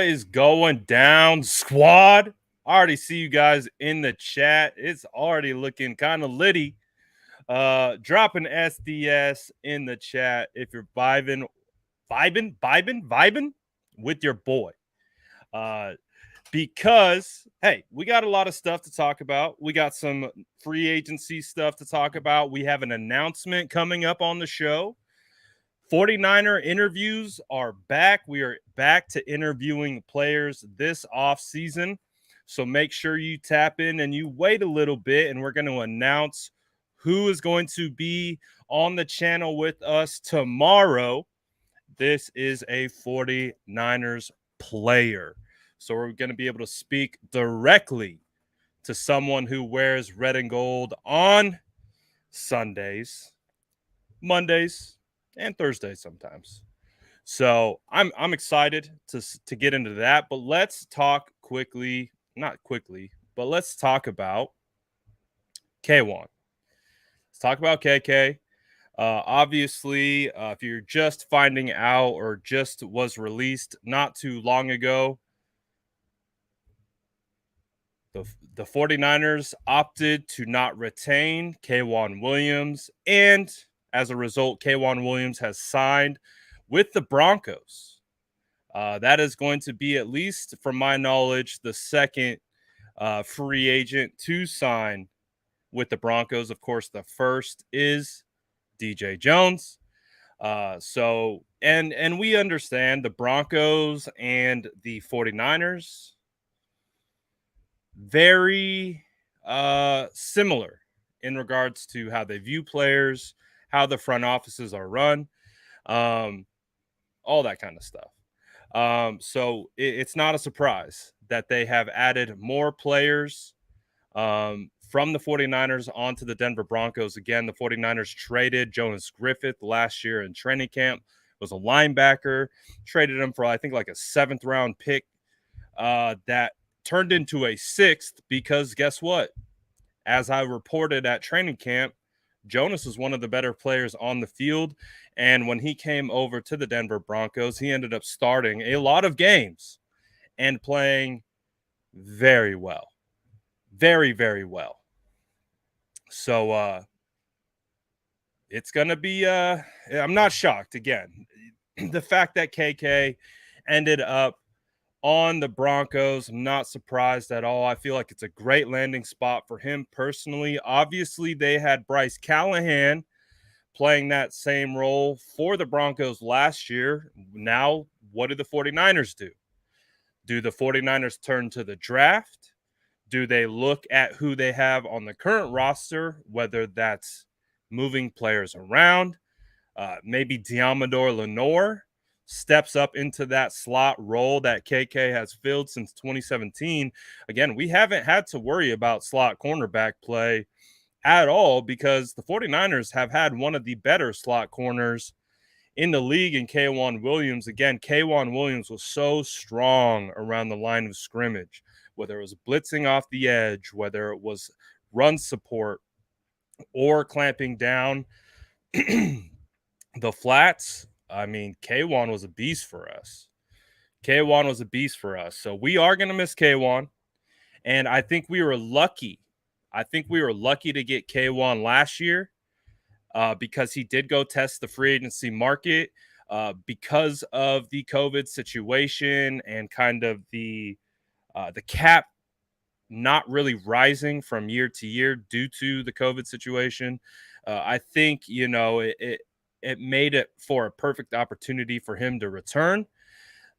is going down, squad? I already see you guys in the chat. It's already looking kind of litty. Dropping SDS in the chat if you're vibing with your boy. Because, hey, we got a lot of stuff to talk about. We got some free agency stuff to talk about. We have an announcement coming up on the show. 49er interviews are back. We are back to interviewing players this offseason. So make sure you tap in and you wait a little bit, and we're going to announce who is going to be on the channel with us tomorrow. This is a 49ers player. So we're going to be able to speak directly to someone who wears red and gold on Sundays, Mondays, and Thursdays sometimes. So I'm excited to get into that. But let's talk quickly, not quickly, but let's talk about K1. Let's talk about KK. Obviously, if you're just finding out or just was released not too long ago, the 49ers opted to not retain K1 Williams, and as a result, K1 Williams has signed with the Broncos. That is going to be, at least from my knowledge, the second free agent to sign with the Broncos. Of course, the first is DJ Jones. And we understand the Broncos and the 49ers, very similar in regards to how they view players, how the front offices are run, all that kind of stuff. So it's not a surprise that they have added more players from the 49ers onto the Denver Broncos. Again, the 49ers traded Jonas Griffith last year in training camp. Was a linebacker. Traded him for, I think, like a 7th round pick that turned into a 6th because guess what? As I reported at training camp, Jonas is one of the better players on the field. And when he came over to the Denver Broncos, he ended up starting a lot of games and playing very well. Very, very well. So it's going to be I'm not shocked. Again, the fact that KK ended up on the Broncos, I'm not surprised at all. I feel like it's a great landing spot for him personally. Obviously, they had Bryce Callahan playing that same role for the Broncos last year. Now, what do the 49ers do? Do the 49ers turn to the draft? Do they look at who they have on the current roster, whether that's moving players around? Maybe Diamador Lenore steps up into that slot role that KK has filled since 2017. Again, we haven't had to worry about slot cornerback play at all because the 49ers have had one of the better slot corners in the league in K1 Williams. Again, K1 Williams was so strong around the line of scrimmage, whether it was blitzing off the edge, whether it was run support or clamping down the flats. I mean, K1 was a beast for us. K1 was a beast for us. So we are going to miss K1. And I think we were lucky. I think we were lucky to get K1 last year because he did go test the free agency market because of the COVID situation and kind of the cap not really rising from year to year due to the COVID situation. I think, it made it for a perfect opportunity for him to return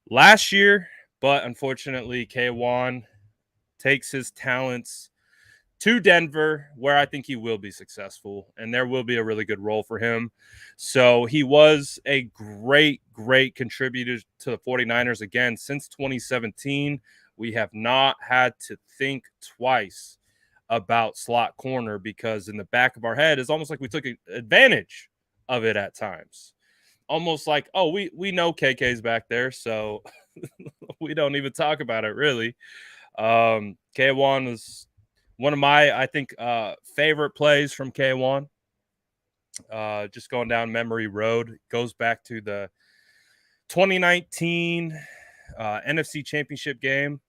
last year. But unfortunately, K1 takes his talents to Denver, where I think he will be successful, and there will be a really good role for him. So he was a great, great contributor to the 49ers. Again, since 2017, we have not had to think twice about slot corner because in the back of our head, it's almost like we took advantage of it at times. Almost like, oh, we know KK's back there, so we don't even talk about it, really. K1 was one of my, I think, favorite plays from K1. Just going down memory road. Goes back to the 2019 NFC Championship game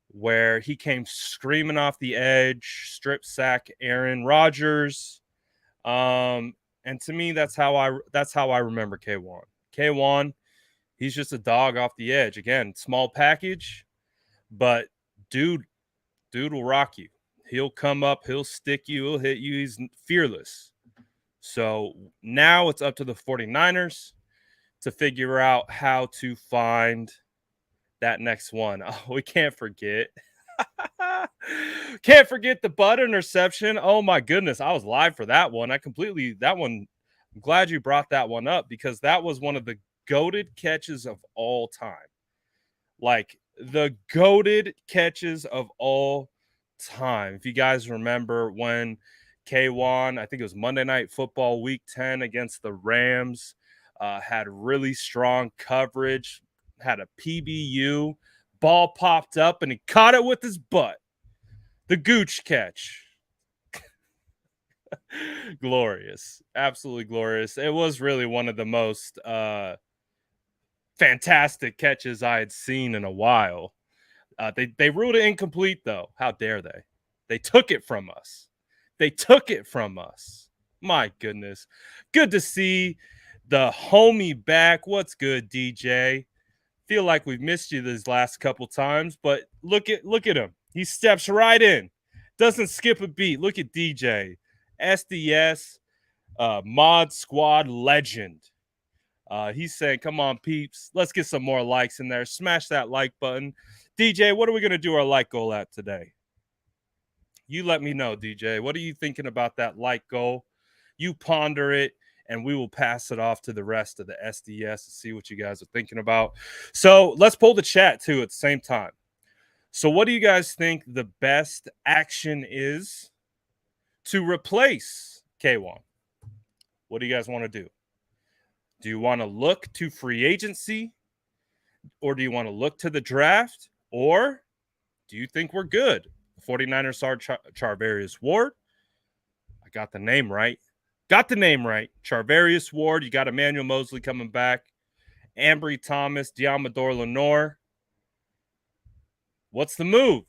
where he came screaming off the edge, strip sack Aaron Rodgers. And to me, that's how I remember K1. K1, he's just a dog off the edge. Again, small package, but dude will rock you. He'll come up, he'll stick you, he'll hit you. He's fearless. So now it's up to the 49ers to figure out how to find that next one. Oh, we can't forget. Can't forget the butt interception. Oh my goodness. I was live for that one. I'm glad you brought that one up because that was one of the goated catches of all time. Like the goated catches of all time. If you guys remember when K1, I think it was Monday Night Football Week 10 against the Rams, had really strong coverage, had a PBU, ball popped up, and he caught it with his butt. The gooch catch. Glorious. Absolutely glorious. It was really one of the most fantastic catches I had seen in a while. They ruled it incomplete, though. How dare they? They took it from us. My goodness. Good to see the homie back. What's good, DJ? Feel like we've missed you these last couple times, but look at him. He steps right in. Doesn't skip a beat. Look at DJ. SDS Mod Squad legend. He's saying, come on, peeps. Let's get some more likes in there. Smash that like button. DJ, what are we going to do our like goal at today? You let me know, DJ. What are you thinking about that like goal? You ponder it, and we will pass it off to the rest of the SDS to see what you guys are thinking about. So let's pull the chat, too, at the same time. So what do you guys think the best action is to replace K1? What do you guys want to do? Do you want to look to free agency? Or do you want to look to the draft? Or do you think we're good? 49ers saw Charvarius Ward. I got the name right. Charvarius Ward. You got Emmanuel Mosley coming back. Ambry Thomas, Diamador Lenore. What's the move?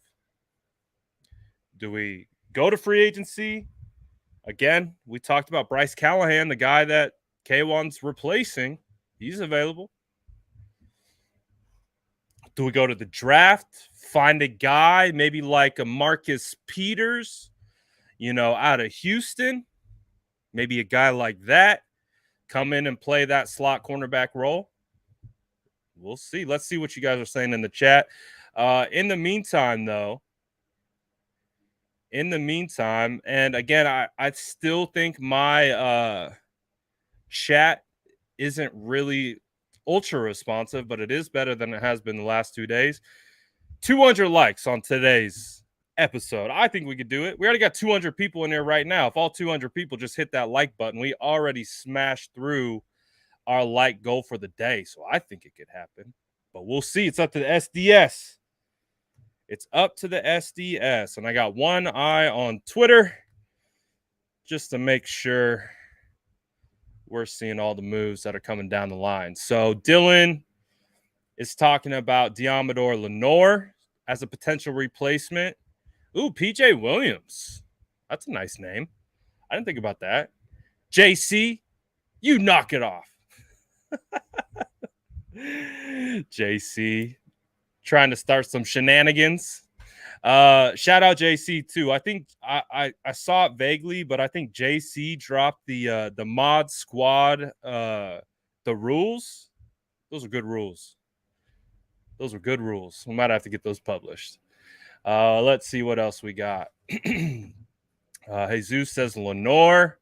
Do we go to free agency? Again, we talked about Bryce Callahan, the guy that K1's replacing. He's available. Do we go to the draft? Find a guy, maybe like a Marcus Peters, out of Houston. Maybe a guy like that. Come in and play that slot cornerback role. We'll see. Let's see what you guys are saying in the chat. In the meantime, and again, I still think my chat isn't really ultra responsive, but it is better than it has been the last 2 days. 200 likes on today's episode. I think we could do it. We already got 200 people in there right now. If all 200 people just hit that like button, we already smashed through our like goal for the day. So I think it could happen, but we'll see. It's up to the SDS. And I got one eye on Twitter just to make sure we're seeing all the moves that are coming down the line. So Dylan is talking about Diamador Lenore as a potential replacement. Ooh, PJ Williams. That's a nice name. I didn't think about that. JC, you knock it off. JC trying to start some shenanigans. Shout out JC too. I think I saw it vaguely, but I think JC dropped the mod squad the rules. Those are good rules. We might have to get those published. Let's see what else we got. Jesus says Lenore.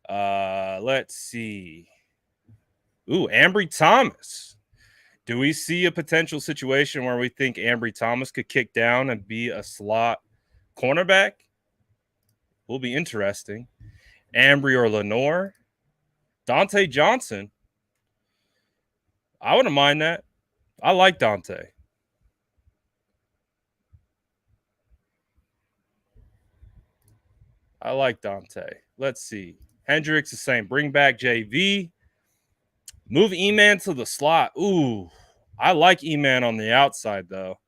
Let's see. Ooh, Ambry Thomas. Do we see a potential situation where we think Ambry Thomas could kick down and be a slot cornerback? Will be interesting. Ambry or Lenore. Dante Johnson. I wouldn't mind that. I like Dante. Let's see. Hendricks is saying bring back JV. Move E-Man to the slot. Ooh, I like E-Man on the outside, though.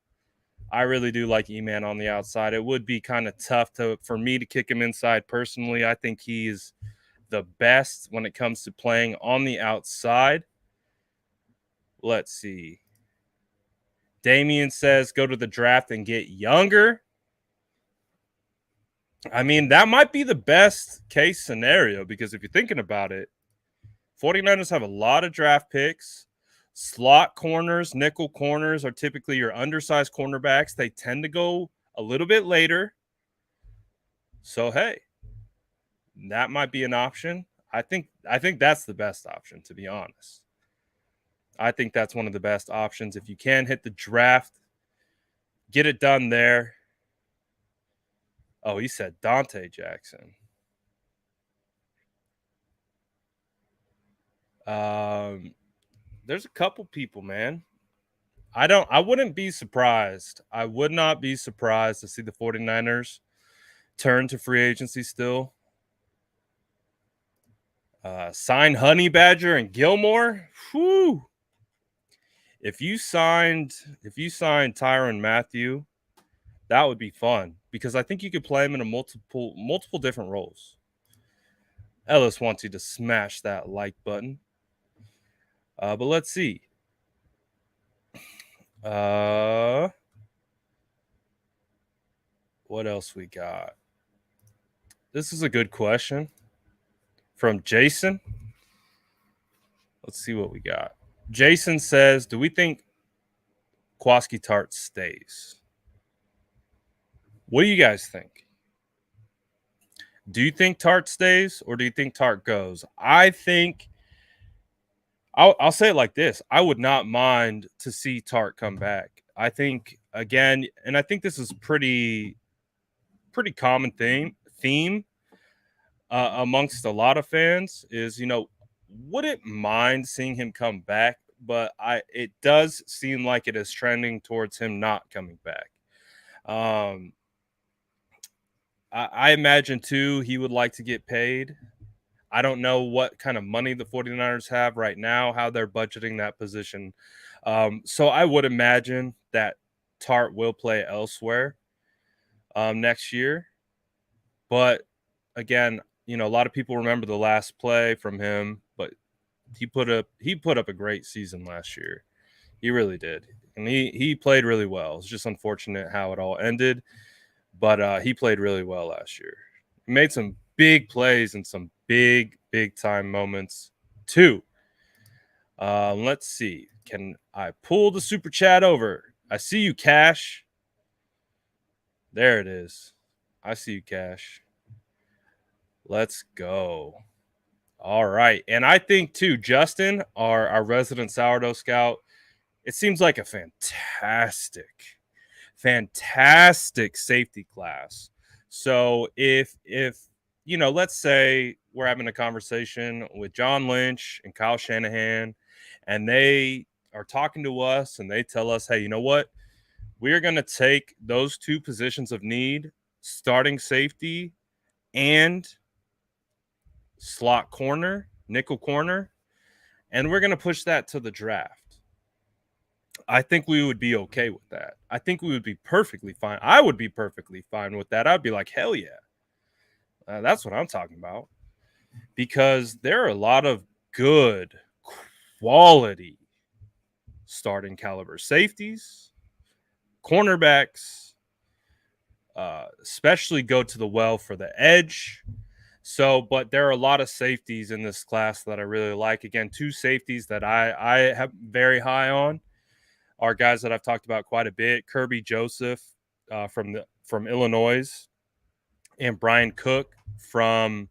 I really do like E-Man on the outside. It would be kind of tough for me to kick him inside personally. I think he's the best when it comes to playing on the outside. Let's see. Damien says go to the draft and get younger. I mean, that might be the best case scenario because if you're thinking about it, 49ers have a lot of draft picks. Slot corners, nickel corners are typically your undersized cornerbacks. They tend to go a little bit later. So, hey, that might be an option. I think that's the best option, to be honest. I think that's one of the best options. If you can hit the draft, get it done there. Oh, he said Dante Jackson. There's a couple people, man. I wouldn't be surprised. I would not be surprised to see the 49ers turn to free agency still. Sign Honey Badger and Gilmore. Whew. If you signed Tyrann Mathieu, that would be fun because I think you could play him in a multiple different roles. Ellis wants you to smash that like button. But let's see. What else we got? This is a good question from Jason. Let's see what we got. Jason says, do we think Kwaski Tart stays? What do you guys think? Do you think Tart stays or do you think Tart goes? I think I'll say it like this. I would not mind to see Tart come back. I think, again, and I think this is pretty common theme amongst a lot of fans is, wouldn't mind seeing him come back, but it does seem like it is trending towards him not coming back. I imagine, too, he would like to get paid. I don't know what kind of money the 49ers have right now, how they're budgeting that position. So I would imagine that Tart will play elsewhere next year. But, again, a lot of people remember the last play from him, but he put up a great season last year. He really did. And he played really well. It's just unfortunate how it all ended. But he played really well last year. He made some big plays and some big time moments too. Let's see. Can I pull the super chat over? I see you, Cash. There it is. I see you, Cash. Let's go. All right. And I think too, Justin, our resident sourdough scout, it seems like a fantastic safety class. So if let's say we're having a conversation with John Lynch and Kyle Shanahan, and they are talking to us and they tell us, hey, you know what? We're going to take those two positions of need, starting safety and slot corner, nickel corner, and we're going to push that to the draft. I think we would be okay with that. I think we would be perfectly fine. I would be perfectly fine with that. I'd be like, hell yeah. That's what I'm talking about. Because there are a lot of good quality starting caliber safeties, cornerbacks, especially go to the well for the edge. So, but there are a lot of safeties in this class that I really like. Again, two safeties that I have very high on are guys that I've talked about quite a bit. Kirby Joseph from Illinois and Brian Cook from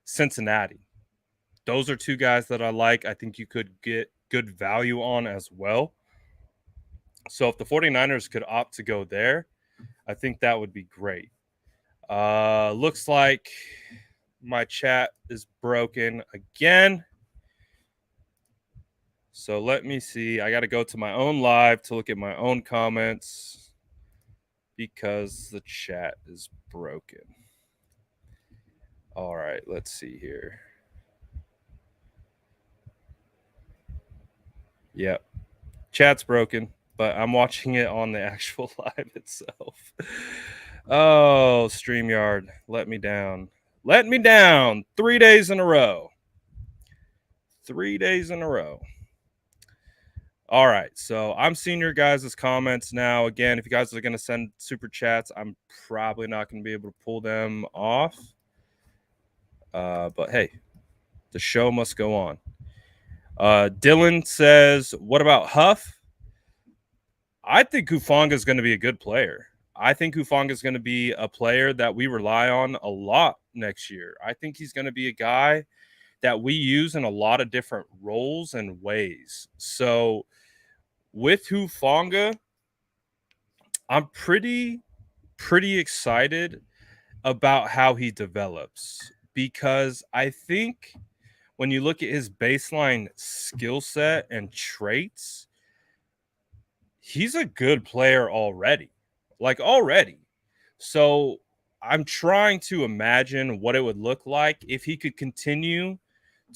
Cincinnati. Those are two guys that I like. I think you could get good value on as well. So if the 49ers could opt to go there, I think that would be great. Looks like my chat is broken again. So let me see. I got to go to my own live to look at my own comments because the chat is broken. All right, let's see here. Yep. Chat's broken, but I'm watching it on the actual live itself. Oh, StreamYard, let me down. Let me down 3 days in a row. 3 days in a row. All right, so I'm seeing your guys' comments now. Again, if you guys are going to send super chats, I'm probably not going to be able to pull them off. But hey, the show must go on. Dylan says, what about Huff? I think Hufanga is going to be a good player. I think Hufanga is going to be a player that we rely on a lot next year. I think he's going to be a guy that we use in a lot of different roles and ways. So with Hufanga, I'm pretty excited about how he develops, because I think when you look at his baseline skill set and traits, he's a good player already. So I'm trying to imagine what it would look like if he could continue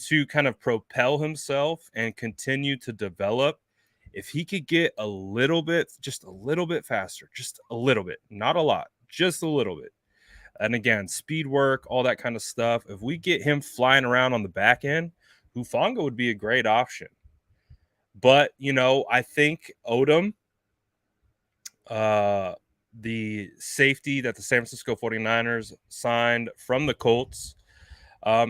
to kind of propel himself and continue to develop. If he could get a little bit, just a little bit faster, just a little bit, not a lot, just a little bit. And again, speed work, all that kind of stuff. If we get him flying around on the back end, Hufanga would be a great option. But, I think Odom, the safety that the San Francisco 49ers signed from the Colts,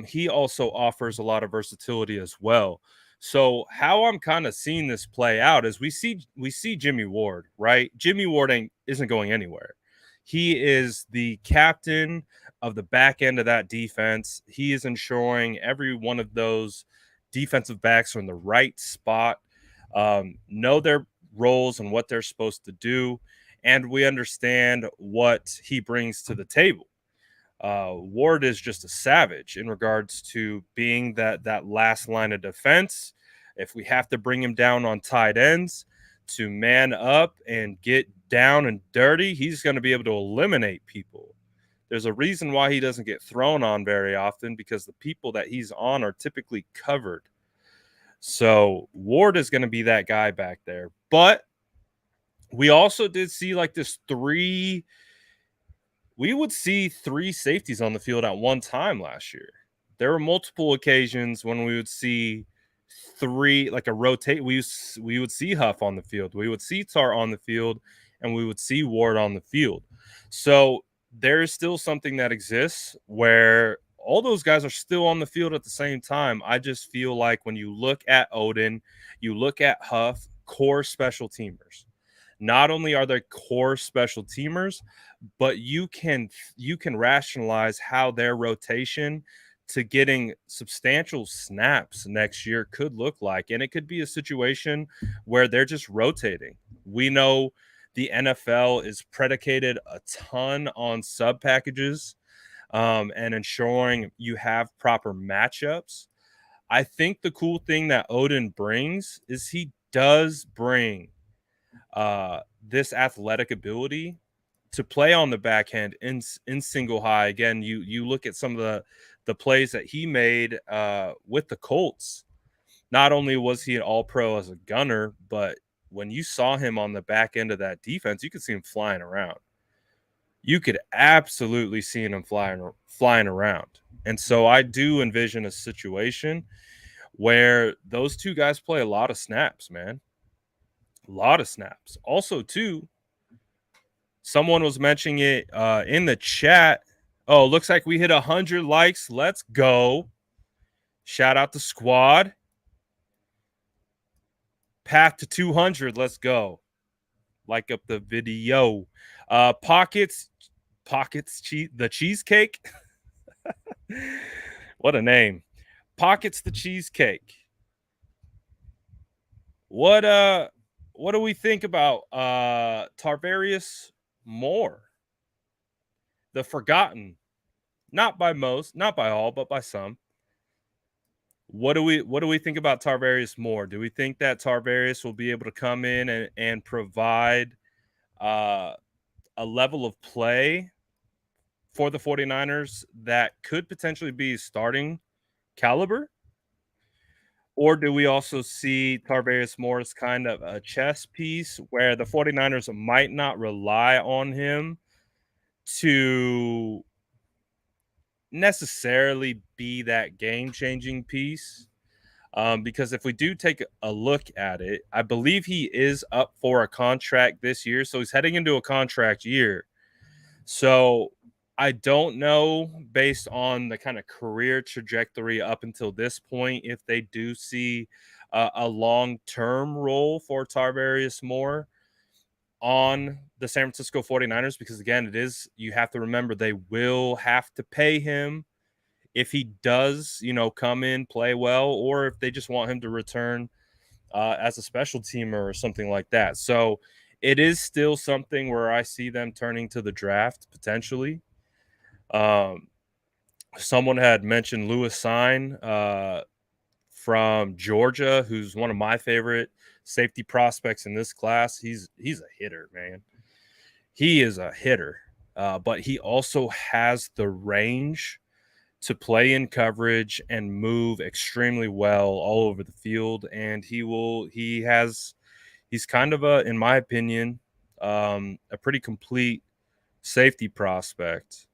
he also offers a lot of versatility as well. So how I'm kind of seeing this play out is we see Jimmy Ward, right? Jimmy Ward isn't going anywhere. He is the captain of the back end of that defense. He is ensuring every one of those defensive backs are in the right spot, know their roles and what they're supposed to do, and we understand what he brings to the table. Ward is just a savage in regards to being that last line of defense. If we have to bring him down on tight ends to man up and get down and dirty, he's going to be able to eliminate people. There's a reason why he doesn't get thrown on very often, because the people that he's on are typically covered. So Ward is going to be that guy back there. But we also did see we would see three safeties on the field at one time last year. There were multiple occasions when we would see three, like a rotate. We would see Huff on the field, we would see Tar on the field, and we would see Ward on the field. So there is still something that exists where all those guys are still on the field at the same time. I just feel like when you look at Odin, you look at Huff, core special teamers. Not only are they core special teamers, but you can rationalize how their rotation to getting substantial snaps next year could look like. And it could be a situation where they're just rotating. We know the NFL is predicated a ton on sub packages, and ensuring you have proper matchups. I think the cool thing that Odin brings is he does bring this athletic ability to play on the backhand in single high. Again, you look at some of the plays that he made with the Colts. Not only was he an all-pro as a gunner, but when you saw him on the back end of that defense, you could see him flying around. You could absolutely see him flying around. And so I do envision a situation where those two guys play a lot of snaps, man. A lot of snaps. Also, too, someone was mentioning it in the chat. Oh, looks like we hit 100 likes. Let's go. Shout out the squad. Path to 200. Let's go. Like up the video. Pockets, the cheesecake. What a name. Pockets the cheesecake. What do we think about Tarvarius Moore? The forgotten, not by most, not by all, but by some. What do we think about Tarvarius Moore? Do we think that Tarvarius will be able to come in and provide a level of play for the 49ers that could potentially be starting caliber? Or do we also see Tarvarius Moore as kind of a chess piece where the 49ers might not rely on him to necessarily be that game-changing piece? Because if we do take a look at it, I believe he is up for a contract this year. So he's heading into a contract year. So I don't know, based on the kind of career trajectory up until this point, if they do see a long-term role for Tarvarius Moore on the San Francisco 49ers, because again, you have to remember they will have to pay him if he does, come in, play well, or if they just want him to return as a special teamer or something like that. So it is still something where I see them turning to the draft potentially. Someone had mentioned Lewis Sign from Georgia, who's one of my favorite safety prospects in this class. He's a hitter, man. He is a hitter, but he also has the range to play in coverage and move extremely well all over the field. And he's kind of in my opinion, a pretty complete safety prospect.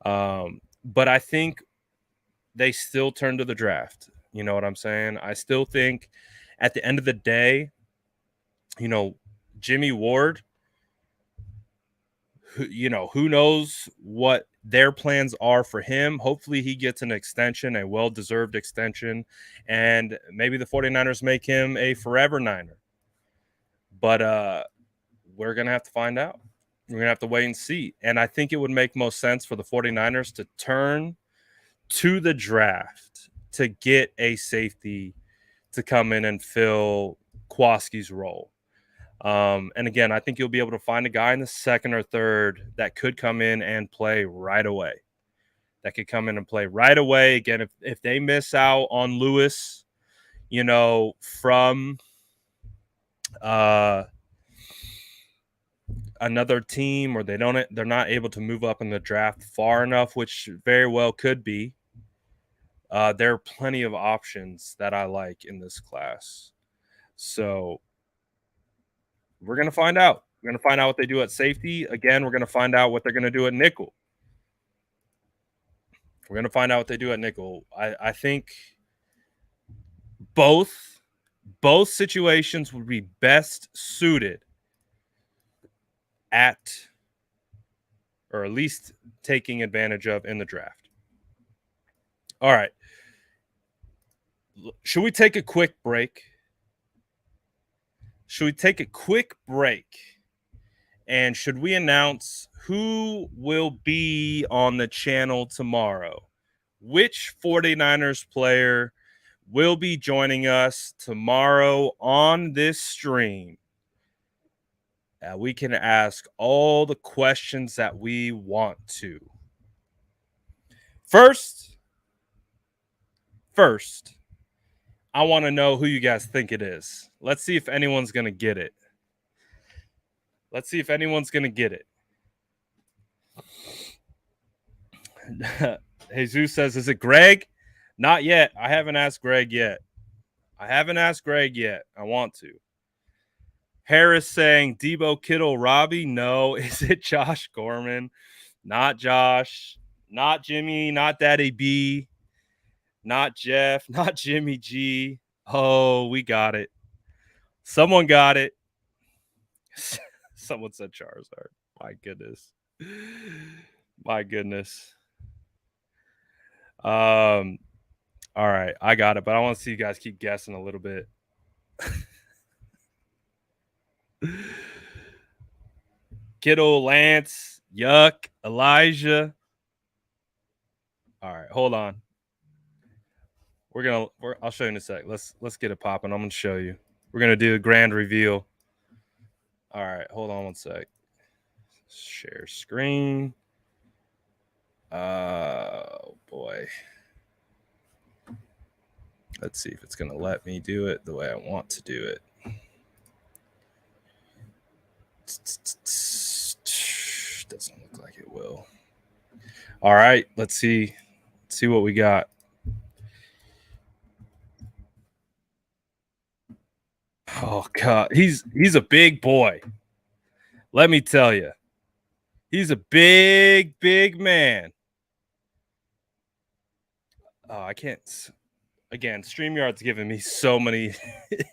But I think they still turn to the draft. You know what I'm saying? I still think at the end of the day, Jimmy Ward, who knows what their plans are for him. Hopefully he gets an extension, a well-deserved extension, and maybe the 49ers make him a forever Niner. But we're going to have to find out. We're going to have to wait and see. And I think it would make most sense for the 49ers to turn to the draft to get a safety to come in and fill Kowalski's role. And again, I think you'll be able to find a guy in the second or third that could come in and play right away. Again, if they miss out on Lewis, from another team, or they're not able to move up in the draft far enough, which very well could be. There are plenty of options that I like in this class. So we're going to find out. We're going to find out what they do at safety. Again, we're going to find out what they're going to do at nickel. We're going to find out what they do at nickel. I think both situations would be best suited at, or at least taking advantage of in the draft. All right. Should we take a quick break? And should we announce who will be on the channel tomorrow? Which 49ers player will be joining us tomorrow on this stream? We can ask all the questions that we want to. First, I want to know who you guys think it is. Let's see if anyone's going to get it. Jesus says, is it Greg? Not yet. I haven't asked Greg yet. I want to. Harris saying Debo Kittle, Robbie. No. Is it Josh Gorman? Not Josh. Not Jimmy. Not Daddy B. Not Jeff. Not Jimmy G. Oh, we got it. Someone got it. Someone said Charizard. My goodness. All right, I got it, but I want to see you guys keep guessing a little bit. Kittle, Lance, Yuck, Elijah. All right, hold on. I'll show you in a sec. Let's get it popping. I'm gonna show you. We're gonna do a grand reveal. All right, hold on one sec. Share screen. Oh boy. Let's see if it's gonna let me do it the way I want to do it. Doesn't look like it will. All right, let's see what we got. Oh God, he's a big boy. Let me tell you, he's a big man. Oh, I can't. Again, StreamYard's giving me so many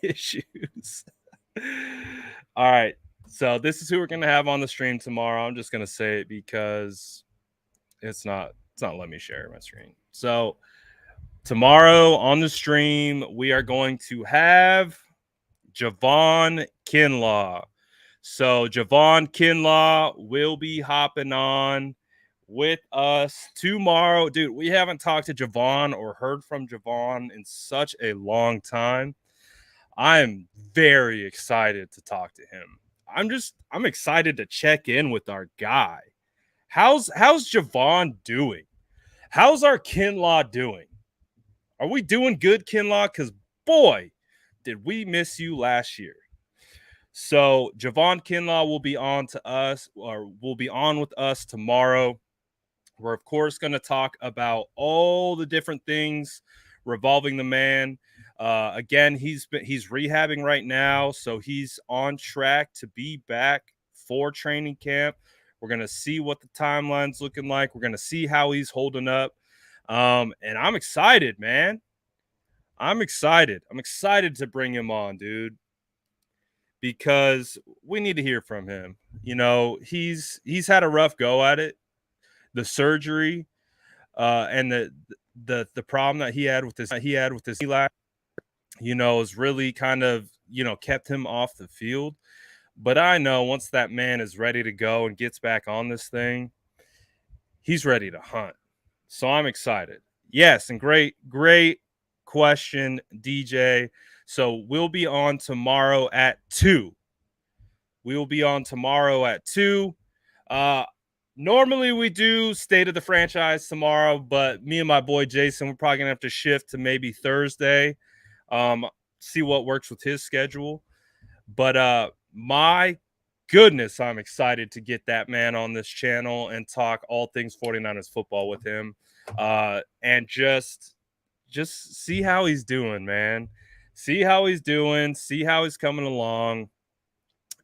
issues. All right, so this is who we're gonna have on the stream tomorrow. I'm just gonna say it because it's not letting me share my screen. So tomorrow on the stream, we are going to have Javon Kinlaw. So Javon Kinlaw will be hopping on with us tomorrow. Dude, we haven't talked to Javon or heard from Javon in such a long time. I'm very excited to talk to him. I'm excited to check in with our guy. How's Javon doing? How's our Kinlaw doing? Are we doing good, Kinlaw? Because boy, did we miss you last year. So Javon Kinlaw will be on to us, or will be on with us tomorrow. We're of course going to talk about all the different things revolving the man. Again, he's rehabbing right now, so he's on track to be back for training camp. We're going to see what the timeline's looking like. We're going to see how he's holding up. And I'm excited, man. I'm excited. I'm excited to bring him on, dude, because we need to hear from him. You know, he's had a rough go at it. The surgery, and the problem that he had with this has really kind of kept him off the field. But I know once that man is ready to go and gets back on this thing, he's ready to hunt. So I'm excited. Yes, and great question, DJ. So we'll be on tomorrow at 2. We will be on tomorrow at 2. Normally we do State of the Franchise tomorrow, but me and my boy Jason, we're probably gonna have to shift to maybe Thursday. See what works with his schedule. But my goodness, I'm excited to get that man on this channel and talk all things 49ers football with him. And just see how he's doing, man. See how he's doing, see how he's coming along,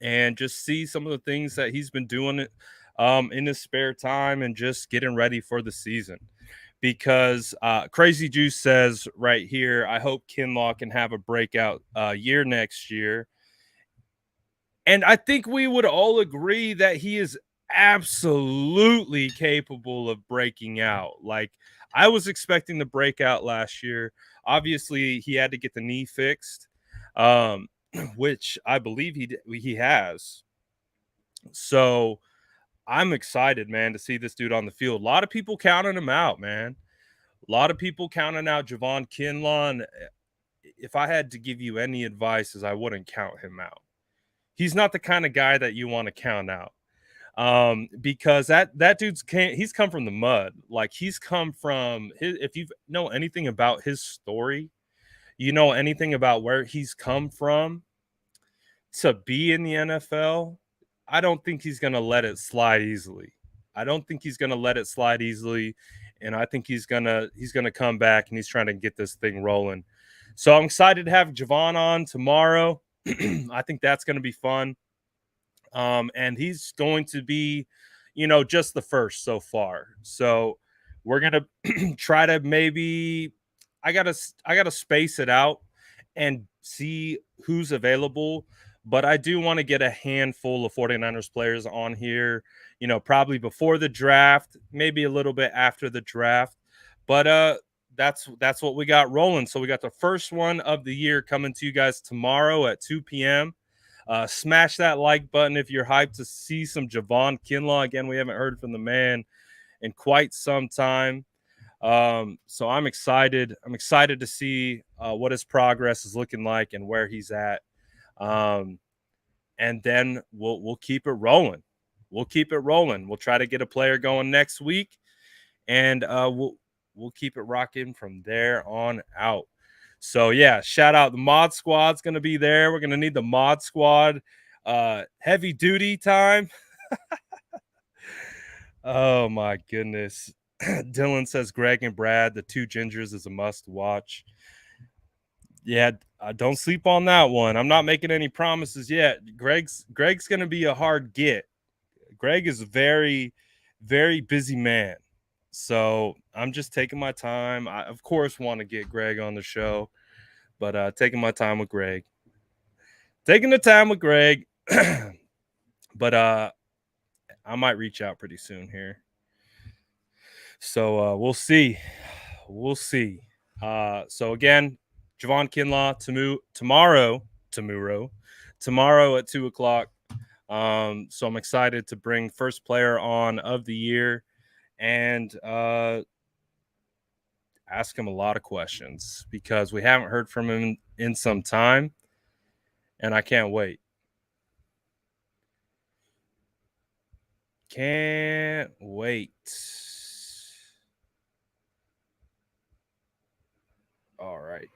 and just see some of the things that he's been doing in his spare time and just getting ready for the season. Because Crazy Juice says right here, I hope Kinlaw can have a breakout year next year. And I think we would all agree that he is absolutely capable of breaking out. Like, I was expecting the breakout last year. Obviously, he had to get the knee fixed, which I believe he has. So I'm excited, man, to see this dude on the field. A lot of people counting him out, man. A lot of people counting out Javon Kinlaw. And if I had to give you any advice, is I wouldn't count him out. He's not the kind of guy that you want to count out, because that he's come from the mud. Like, he's come from if you know anything about his story, you know anything about where he's come from to be in the NFL. I don't think he's going to let it slide easily. And I think he's gonna come back and he's trying to get this thing rolling. So I'm excited to have Javon on tomorrow. I think that's going to be fun. And he's going to be, just the first so far. So we're going to try to maybe, I gotta space it out and see who's available. But I do want to get a handful of 49ers players on here, probably before the draft, maybe a little bit after the draft. But that's what we got rolling. So we got the first one of the year coming to you guys tomorrow at 2 p.m. Smash that like button if you're hyped to see some Javon Kinlaw. Again, we haven't heard from the man in quite some time. So I'm excited. I'm excited to see what his progress is looking like and where he's at. And then we'll keep it rolling. We'll try to get a player going next week, and we'll keep it rocking from there on out. So yeah, shout out, the mod squad's gonna be there. We're gonna need the mod squad heavy duty time. Oh my goodness. Dylan says Greg and Brad, the two gingers, is a must watch. Yeah, don't sleep on that one. I'm not making any promises yet. Greg's going to be a hard get. Greg is a very, very busy man. So I'm just taking my time. I, of course, want to get Greg on the show, but taking my time with Greg. Taking the time with Greg. But I might reach out pretty soon here. So we'll see. We'll see. So again, Javon Kinlaw tomorrow at 2:00. So I'm excited to bring first player on of the year and ask him a lot of questions because we haven't heard from him in some time, and I can't wait. Can't wait. All right.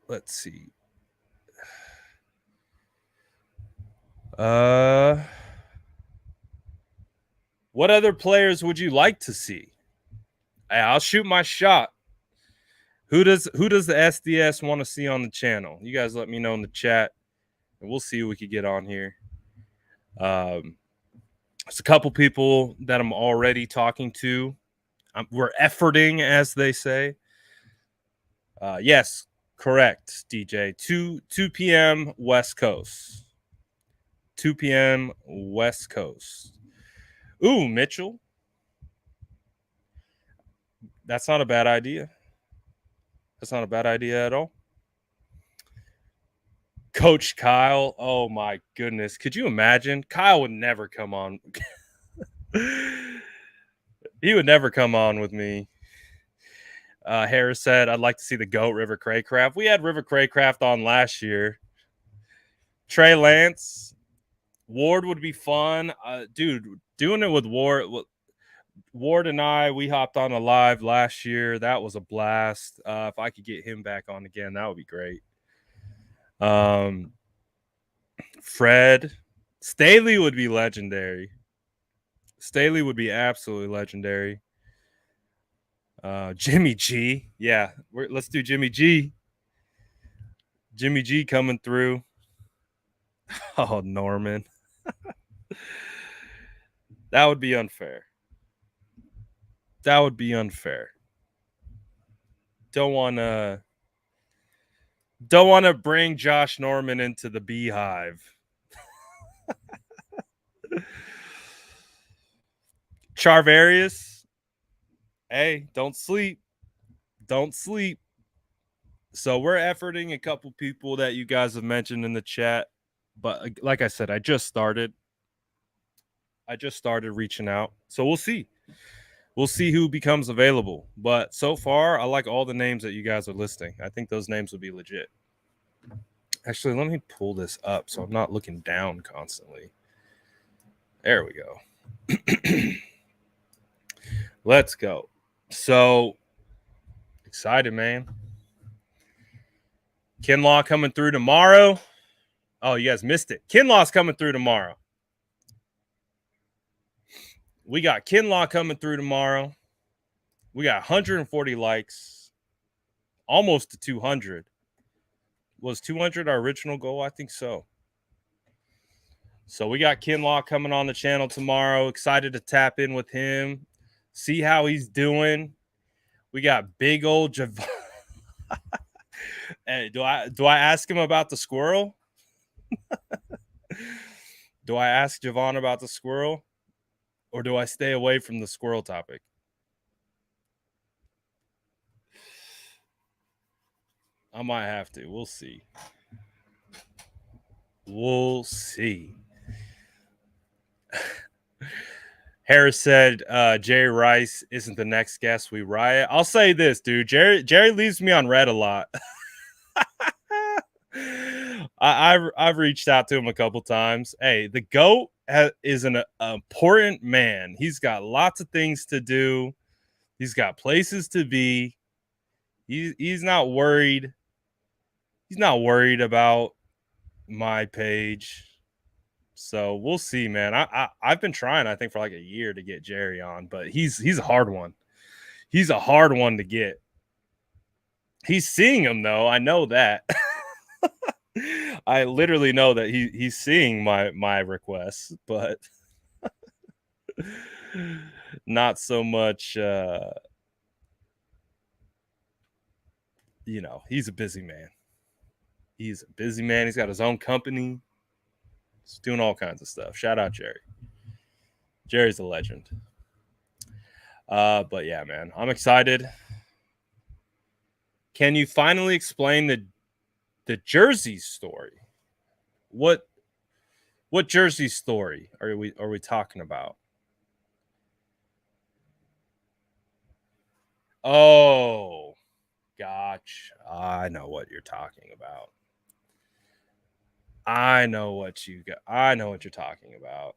Let's see. What other players would you like to see? I'll shoot my shot. Who does the SDS want to see on the channel? You guys let me know in the chat, and we'll see who we could get on here. There's a couple people that I'm already talking to. We're efforting, as they say. Yes, correct, DJ. 2 p.m. West Coast. 2 p.m. West Coast. Ooh, Mitchell. That's not a bad idea. That's not a bad idea at all. Coach Kyle. Oh, my goodness. Could you imagine? Kyle would never come on. He would never come on with me. Harris said, I'd like to see the GOAT River Craycraft. We had River Craycraft on last year. Trey Lance. Ward would be fun. Dude, doing it with Ward and I, we hopped on a live last year. That was a blast. If I could get him back on again, that would be great. Fred. Staley would be legendary. Staley would be absolutely legendary. Jimmy G. Yeah, let's do Jimmy G. Jimmy G coming through. Oh, Norman. That would be unfair. That would be unfair. Don't want to bring Josh Norman into the beehive. Charvarius. Hey, don't sleep. Don't sleep. So we're efforting a couple people that you guys have mentioned in the chat. But like I said, I just started reaching out. So we'll see. We'll see who becomes available. But so far, I like all the names that you guys are listing. I think those names would be legit. Actually, let me pull this up so I'm not looking down constantly. There we go. Let's go. So excited, man. Kinlaw coming through tomorrow. Oh, you guys missed it. Kinlaw's coming through tomorrow. We got Kinlaw coming through tomorrow. We got 140 likes. Almost to 200. Was 200 our original goal? I think so. So we got Kinlaw coming on the channel tomorrow. Excited to tap in with him. See how he's doing. We got big old Javon. Hey, do I ask him about the squirrel? Do I ask Javon about the squirrel? Or do I stay away from the squirrel topic? I might have to. We'll see. We'll see. Harris said Jerry Rice isn't the next guest we riot. I'll say this, dude. Jerry leaves me on red a lot. I've reached out to him a couple times. Hey, the GOAT is an important man. He's got lots of things to do. He's got places to be. He's not worried. He's not worried about my page. So we'll see, man. I've been trying, I think, for like a year to get Jerry on, but he's a hard one. He's a hard one to get. He's seeing them though. I know that. I literally know that he's seeing my requests, but not so much. He's a busy man. He's a busy man. He's got his own company. He's doing all kinds of stuff. Shout out Jerry. Jerry's a legend. But yeah, man, I'm excited. Can you finally explain the jersey story? What jersey story are we talking about? Oh, gotcha. I know what you're talking about. I know what you're talking about.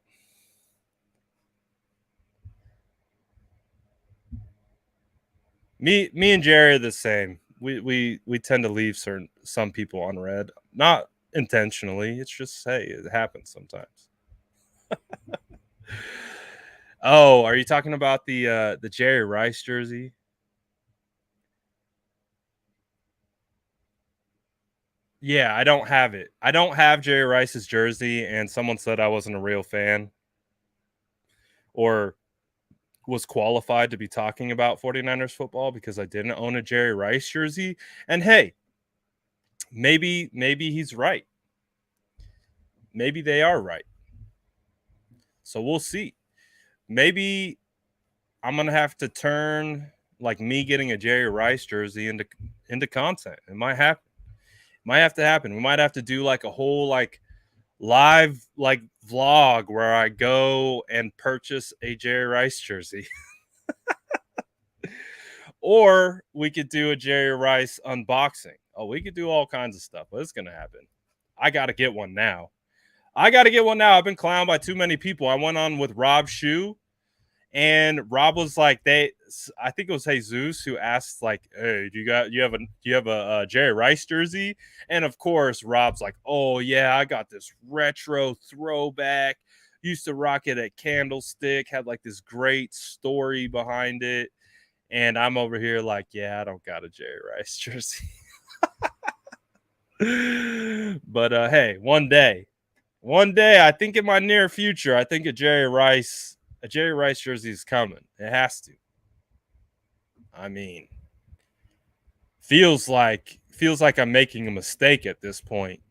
Me and Jerry are the same. We tend to leave some people unread, not intentionally. It's just, hey, it happens sometimes. Oh, are you talking about the Jerry Rice jersey? Yeah, I don't have it. I don't have Jerry Rice's jersey, and someone said I wasn't a real fan or was qualified to be talking about 49ers football because I didn't own a Jerry Rice jersey. And hey, maybe he's right. Maybe they are right. So we'll see. Maybe I'm gonna have to turn like me getting a Jerry Rice jersey into content. It might happen. Might have to happen. We might have to do like a whole like live like vlog where I go and purchase a Jerry Rice jersey. Or we could do a Jerry Rice unboxing. Oh, we could do all kinds of stuff, but it's gonna happen. I gotta get one now. I've been clowned by too many people. I went on with Rob Shue, and Rob was like, I think it was Jesus who asked, like, "Hey, do you have a Jerry Rice jersey?" And of course, Rob's like, "Oh yeah, I got this retro throwback. Used to rock it at Candlestick. Had like this great story behind it." And I'm over here like, "Yeah, I don't got a Jerry Rice jersey." But hey, one day, I think in my near future, I think a Jerry Rice jersey is coming. It has to. I mean, feels like I'm making a mistake at this point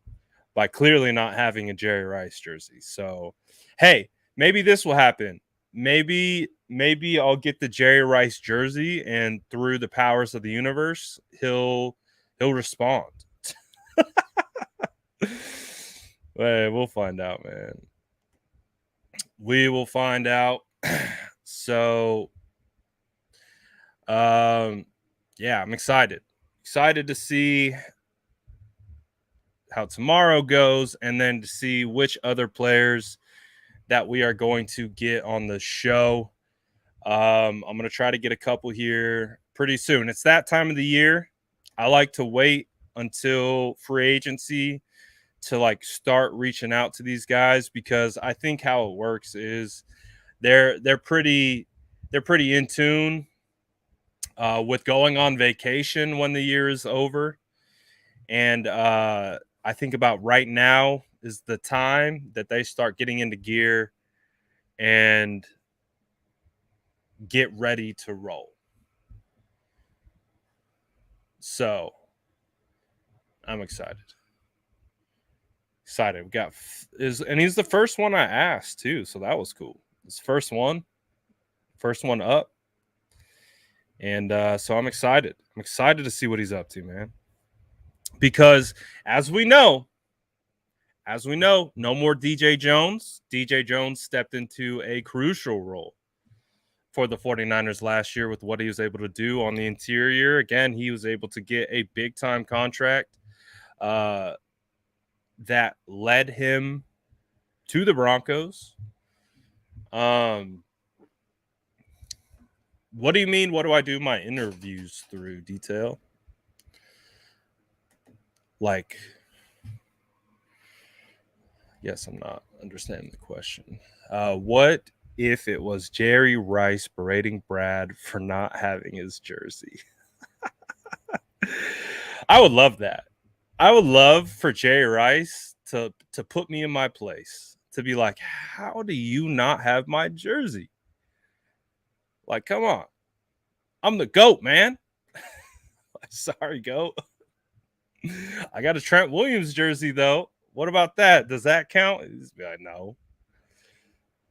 by clearly not having a Jerry Rice jersey. So, hey, maybe this will happen. Maybe I'll get the Jerry Rice jersey, and through the powers of the universe, he'll respond. Hey, we'll find out, man. We will find out. So, yeah, I'm excited. Excited to see how tomorrow goes, and then to see which other players that we are going to get on the show. I'm going to try to get a couple here pretty soon. It's that time of the year. I like to wait until free agency to like start reaching out to these guys, because I think how it works is they're pretty in tune with going on vacation when the year is over. And I think about right now is the time that they start getting into gear and get ready to roll. So I'm excited. We got and he's the first one I asked too, so that was cool. His first one up. And so I'm excited. I'm excited to see what he's up to, man. Because as we know, no more DJ Jones. DJ Jones stepped into a crucial role for the 49ers last year with what he was able to do on the interior. Again, he was able to get a big-time contract that led him to the Broncos. What do you mean? What do I do my interviews through? Detail? Like, yes, I'm not understanding the question. What if it was Jerry Rice berating Brad for not having his jersey? I would love that. I would love for Jerry Rice to put me in my place, to be like, how do you not have my jersey? Like, come on. I'm the GOAT, man. Sorry, GOAT. I got a Trent Williams jersey, though. What about that? Does that count? He's like, no.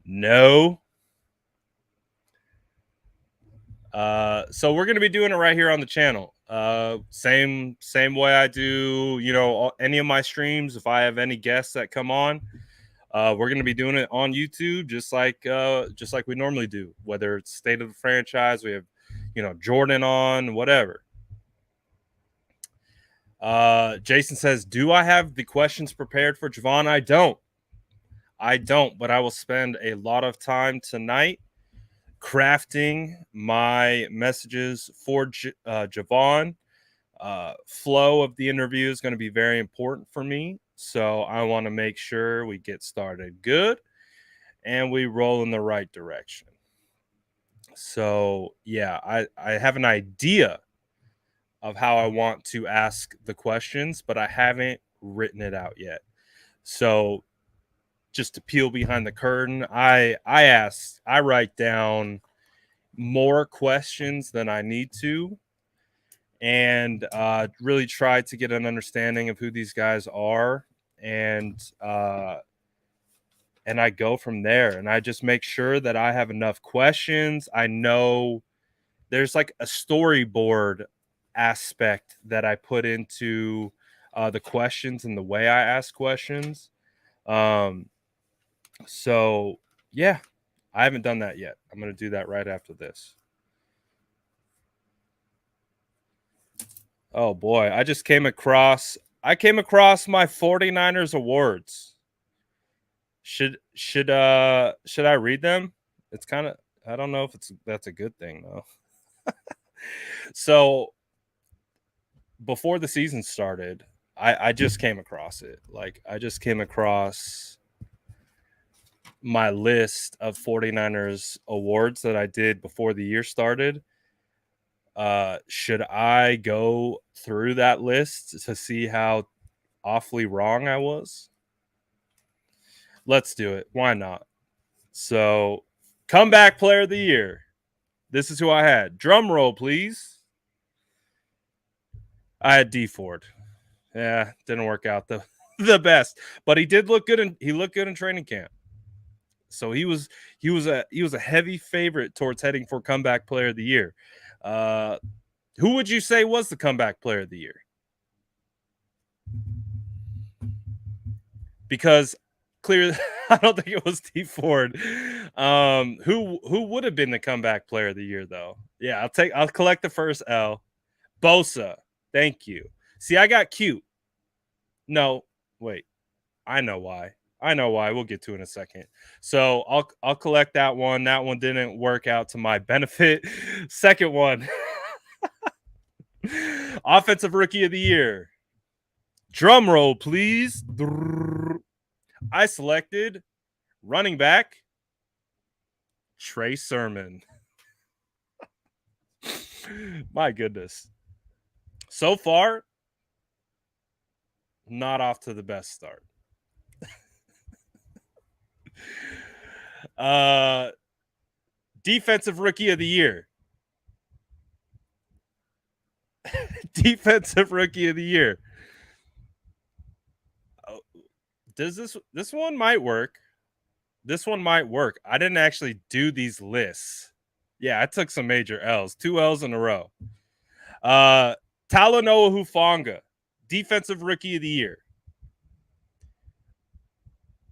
No. So we're gonna be doing it right here on the channel. Same way I do, any of my streams. If I have any guests that come on, we're gonna be doing it on YouTube, just like we normally do. Whether it's State of the Franchise, we have, Jordan on, whatever. Jason says, "Do I have the questions prepared for Javon?" I don't, but I will spend a lot of time tonight crafting my messages for Javon. Flow of the interview is going to be very important for me, so I want to make sure we get started good and we roll in the right direction. So yeah, I have an idea of how I want to ask the questions, but I haven't written it out yet. So just to peel behind the curtain, I write down more questions than I need to, and really try to get an understanding of who these guys are, and I go from there, and I just make sure that I have enough questions. I know there's like a storyboard aspect that I put into the questions and the way I ask questions. So yeah, I haven't done that yet. I'm going to do that right after this. Oh boy, I came across my 49ers awards. Should I read them? It's kind of, I don't know if that's a good thing though. So before the season started, I just came across it. Like, I just came across my list of 49ers awards that I did before the year started. Should I go through that list to see how awfully wrong I was? Let's do it. Why not? So, comeback player of the year. This is who I had. Drum roll, please. I had D Ford. Yeah, didn't work out the best, but he did look good, and he looked good in training camp. So he was a heavy favorite towards heading for comeback player of the year. Who would you say was the comeback player of the year? Because clearly, I don't think it was D Ford. Who would have been the comeback player of the year though? Yeah, I'll collect the first L. Bosa. Thank you. See, I got cute. No, wait. I know why. We'll get to it in a second. So I'll collect that one. That one didn't work out to my benefit. Second one. Offensive rookie of the year. Drum roll, please. I selected running back Trey Sermon. My goodness. So far, not off to the best start. Defensive rookie of the year. Defensive rookie of the year. Does this one might work? This one might work. I didn't actually do these lists. Yeah, I took some major L's. 2 L's in a row. Talanoa Hufanga, defensive rookie of the year.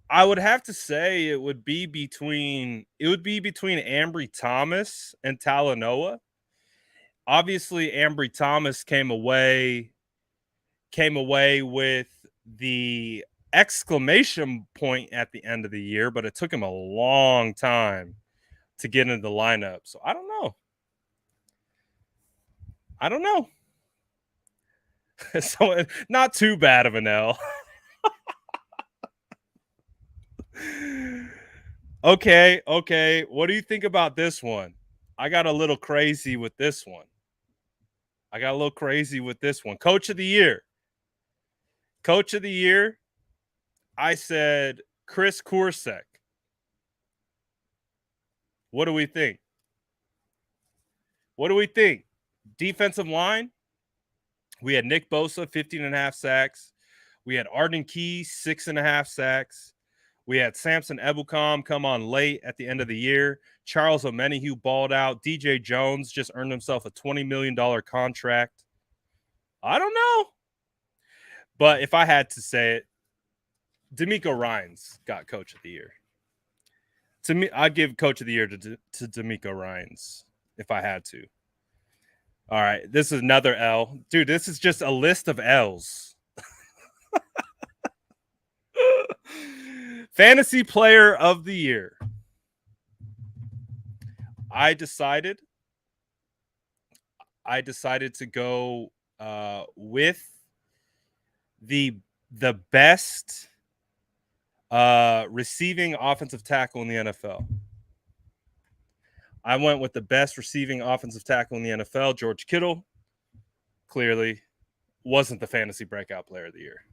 I would have to say it would be between Ambry Thomas and Talanoa. Obviously, Ambry Thomas came away with the exclamation point at the end of the year, but it took him a long time to get into the lineup. So I don't know. So not too bad of an L. Okay. What do you think about this one? I got a little crazy with this one. I got a little crazy with this one. Coach of the year. Coach of the year. I said Chris Kursek. What do we think? What do we think? Defensive line. We had Nick Bosa, 15.5 sacks. We had Arden Key, 6.5 sacks. We had Samson Ebukam come on late at the end of the year. Charles Omenihu balled out. DJ Jones just earned himself a $20 million contract. I don't know. But if I had to say it, D'Amico Ryans got Coach of the Year. To me, I'd give Coach of the Year to D'Amico Ryans if I had to. All right, this is another L. Dude, this is just a list of L's. Fantasy Player of the Year. I decided to go with the best receiving offensive tackle in the NFL. I went with the best receiving offensive tackle in the NFL, George Kittle. Clearly wasn't the fantasy breakout player of the year.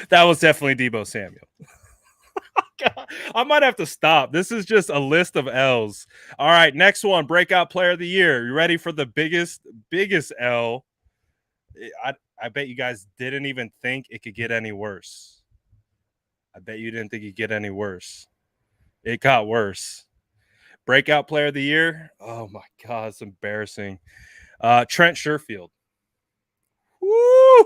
That was definitely Deebo Samuel. God, I might have to stop. This is just a list of L's. All right, next one, breakout player of the year. You ready for the biggest L? I bet you guys didn't even think it could get any worse. I bet you didn't think it could get any worse. It got worse. Breakout player of the year. Oh my God, it's embarrassing. Trent Sherfield. Woo!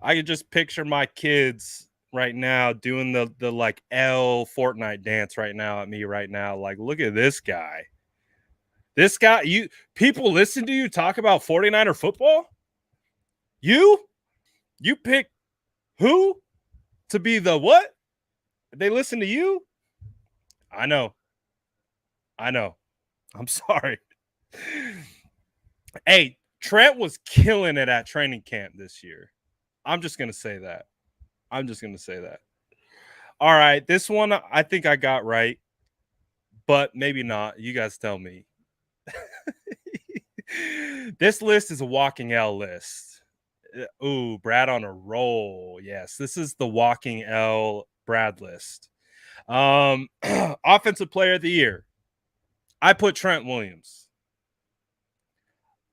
I could just picture my kids right now doing the like L Fortnite dance right now at me right now. Like, look at this guy. This guy, people listen to you talk about 49er football? You pick who to be the what? They listen to you? I know. I'm sorry. Hey, Trent was killing it at training camp this year. I'm just going to say that. All right, this one I think I got right, but maybe not. You guys tell me. This list is a walking L list. Ooh, Brad on a roll. Yes, this is the walking L Brad list. Offensive player of the year. I put Trent Williams.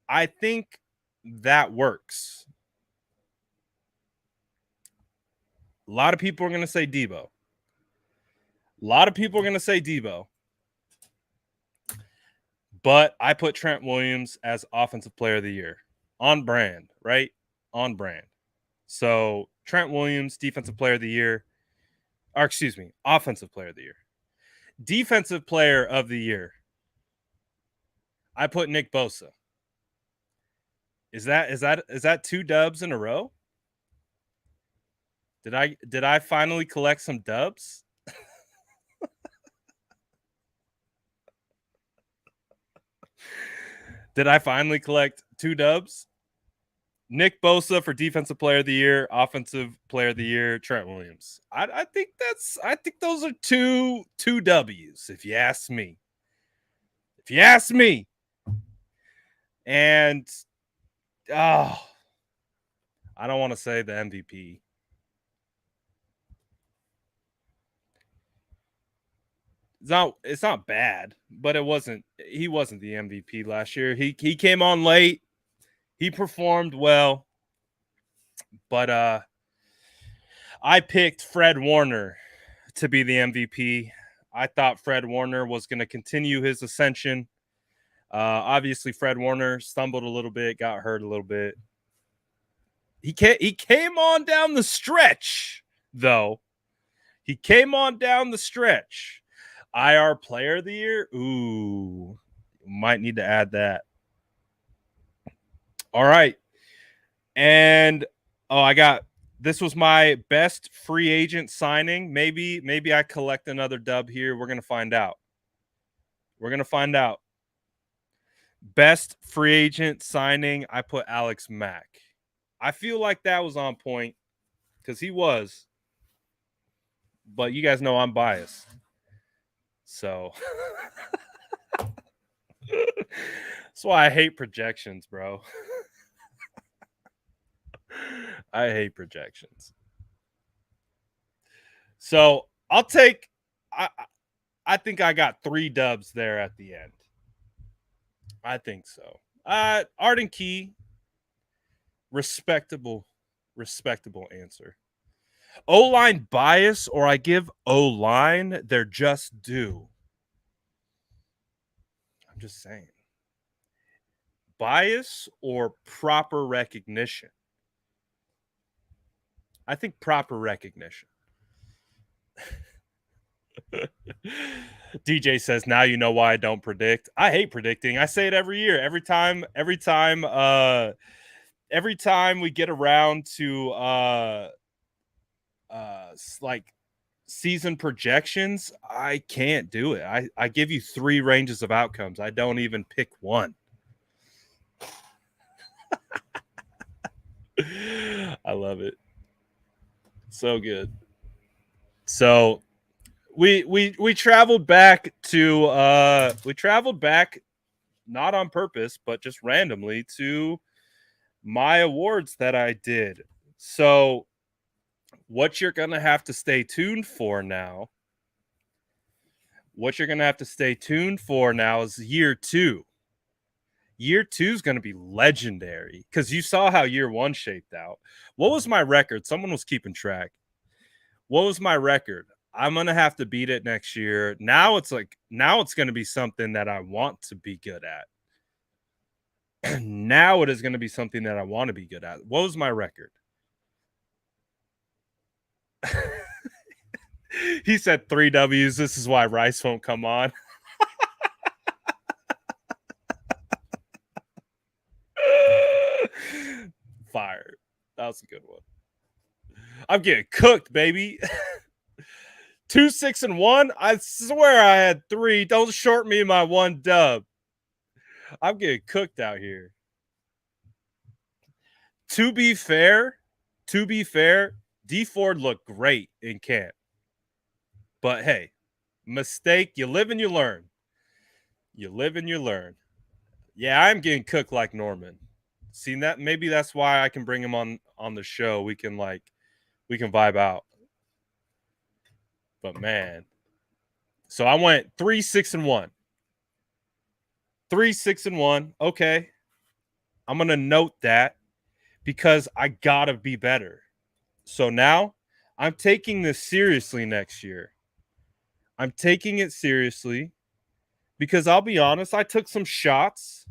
I think that works. A lot of people are going to say Deebo. But I put Trent Williams as offensive player of the year. On brand, right? On brand. So Trent Williams, defensive player of the year. Or excuse me, offensive player of the year. Defensive player of the year. I put Nick Bosa. Is that 2 dubs in a row? Did I finally collect some dubs? Did I finally collect 2 dubs? Nick Bosa for defensive player of the year, offensive player of the year, Trent Williams. I think those are two W's, if you ask me. And I don't want to say the MVP. It's not bad, but he wasn't the MVP last year. He came on late. He performed well. But I picked Fred Warner to be the MVP. I thought Fred Warner was going to continue his ascension. Obviously, Fred Warner stumbled a little bit, got hurt a little bit. He came on down the stretch, though. IR player of the year? Ooh, might need to add that. All right. And this was my best free agent signing. Maybe I collect another dub here. We're going to find out. Best free agent signing, I put Alex Mack. I feel like that was on point because he was. But you guys know I'm biased. So that's why I hate projections, bro. I hate projections. So I'll take. I think I got 3 dubs there at the end. I think so. Arden Key, respectable answer. O-line bias, or I give O-line their just due. I'm just saying. Bias or proper recognition? I think proper recognition. DJ says, now you know why I don't predict. I hate predicting. I say it every year. Every time we get around to like season projections, I can't do it. I give you 3 ranges of outcomes. I don't even pick one. I love it. So good. So we traveled back to not on purpose, but just randomly to my awards that I did. So what you're going to have to stay tuned for now. What you're going to have to stay tuned for now is year 2. Year 2 is going to be legendary because you saw how year 1 shaped out. What was my record? Someone was keeping track. What was my record? I'm going to have to beat it next year. Now it's going to be something that I want to be good at. Now it is going to be something that I want to be good at. What was my record? He said 3 W's. This is why Rice won't come on. Fire. That was a good one. I'm getting cooked, baby. 2, 6, and 1. I swear I had 3. Don't short me my 1 dub. I'm getting cooked out here. To be fair, D Ford looked great in camp. But hey, mistake. You live and you learn. You live and you learn. Yeah, I'm getting cooked like Norman. See that? Maybe that's why I can bring him on the show. We can vibe out. But man. So I went 3, 6, and 1. 3, 6, and 1. Okay. I'm going to note that because I got to be better. So now I'm taking this seriously next year. I'm taking it seriously because I'll be honest, I took some shots.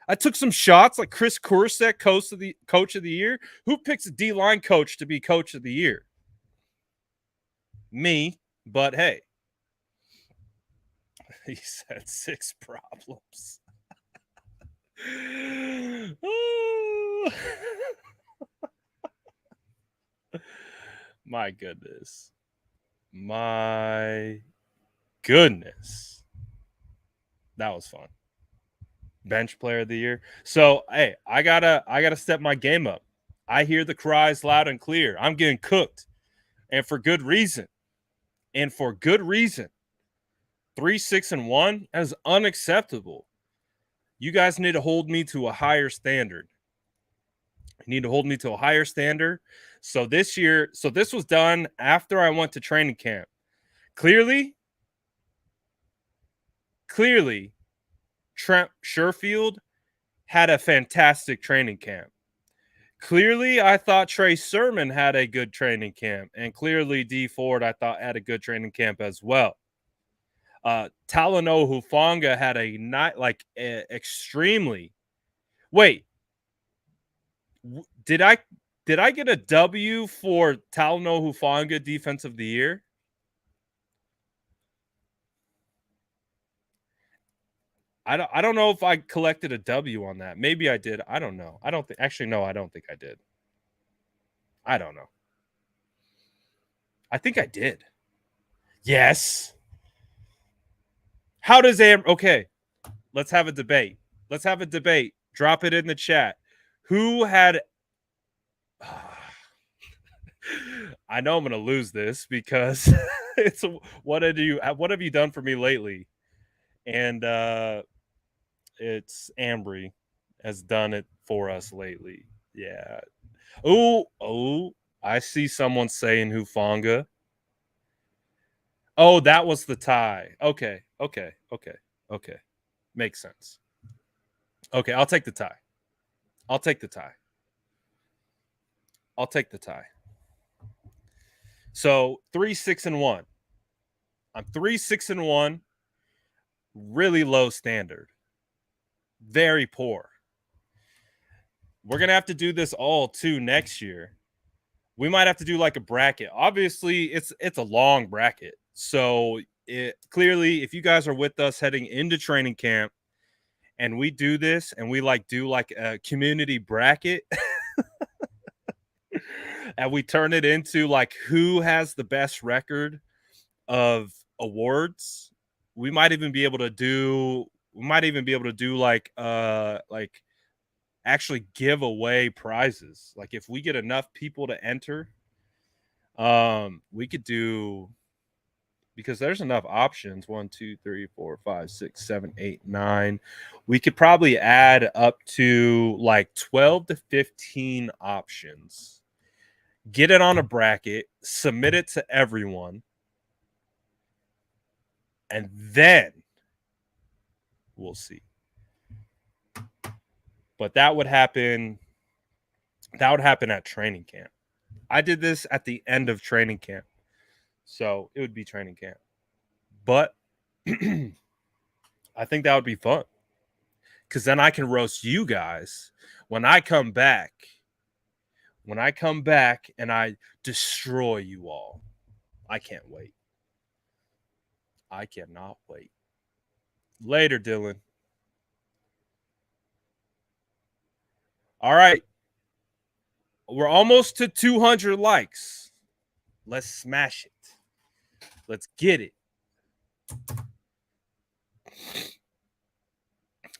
Like Chris Corset, coach of the year. Who picks a D-line coach to be coach of the year? Me, but hey. He said 6 problems. My goodness. My goodness. That was fun. Bench player of the year. So, hey, I gotta step my game up. I hear the cries loud and clear. I'm getting cooked. And for good reason. 3, 6, and 1 is unacceptable. You guys need to hold me to a higher standard. So this was done after I went to training camp. Clearly, Trent Sherfield had a fantastic training camp. Clearly, I thought Trey Sermon had a good training camp. And clearly, D Ford, I thought, had a good training camp as well. Talanoa Hufanga had extremely. Wait, did I get a W for Talanoa Hufanga Defense of the Year? I don't know if I collected a W on that. Maybe I did. I don't know. I don't think I did. I don't know. I think I did. Yes. How does okay, let's have a debate. Drop it in the chat. Who had I know I'm going to lose this because it's what have you done for me lately? And it's Ambry has done it for us lately. Yeah. Oh, I see someone saying Hufanga. Oh, that was the tie. Okay. Makes sense. Okay, I'll take the tie. I'll take the tie. So 3-6-1. I'm 3-6-1. Really low standard. Very poor. We're gonna have to do this all too next year. We might have to do like a bracket. Obviously, it's a long bracket. So clearly, if you guys are with us heading into training camp, and we do this, and we do a community bracket, and we turn it into like who has the best record of awards, we might even be able to do like actually give away prizes. Like if we get enough people to enter, we could do, because there's enough options, 1 2 3 4 5 6 7 8 9. We could probably add up to like 12 to 15 options, get it on a bracket, submit it to everyone, and then we'll see. But that would happen at training camp. I did this at the end of training camp, so it would be training camp. But I think that would be fun, because then I can roast you guys when I come back. When I come back and I destroy you all. I can't wait. I cannot wait. Later, Dylan. All right. We're almost to 200 likes. Let's smash it. Let's get it.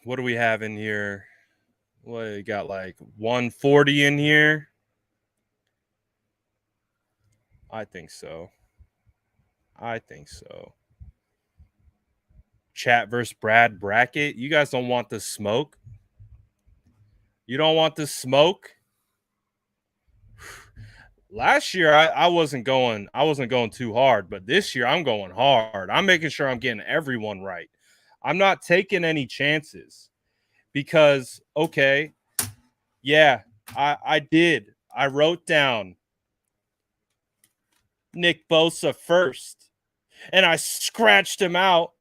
What do we have in here? What, we got like 140 in here? I think so. Chat versus Brad bracket. You guys don't want the smoke? You don't want the smoke? Last year I wasn't going too hard, but this year I'm going hard. I'm making sure I'm getting everyone right. I'm not taking any chances, because okay, yeah, I did. I wrote down Nick Bosa first, and I scratched him out,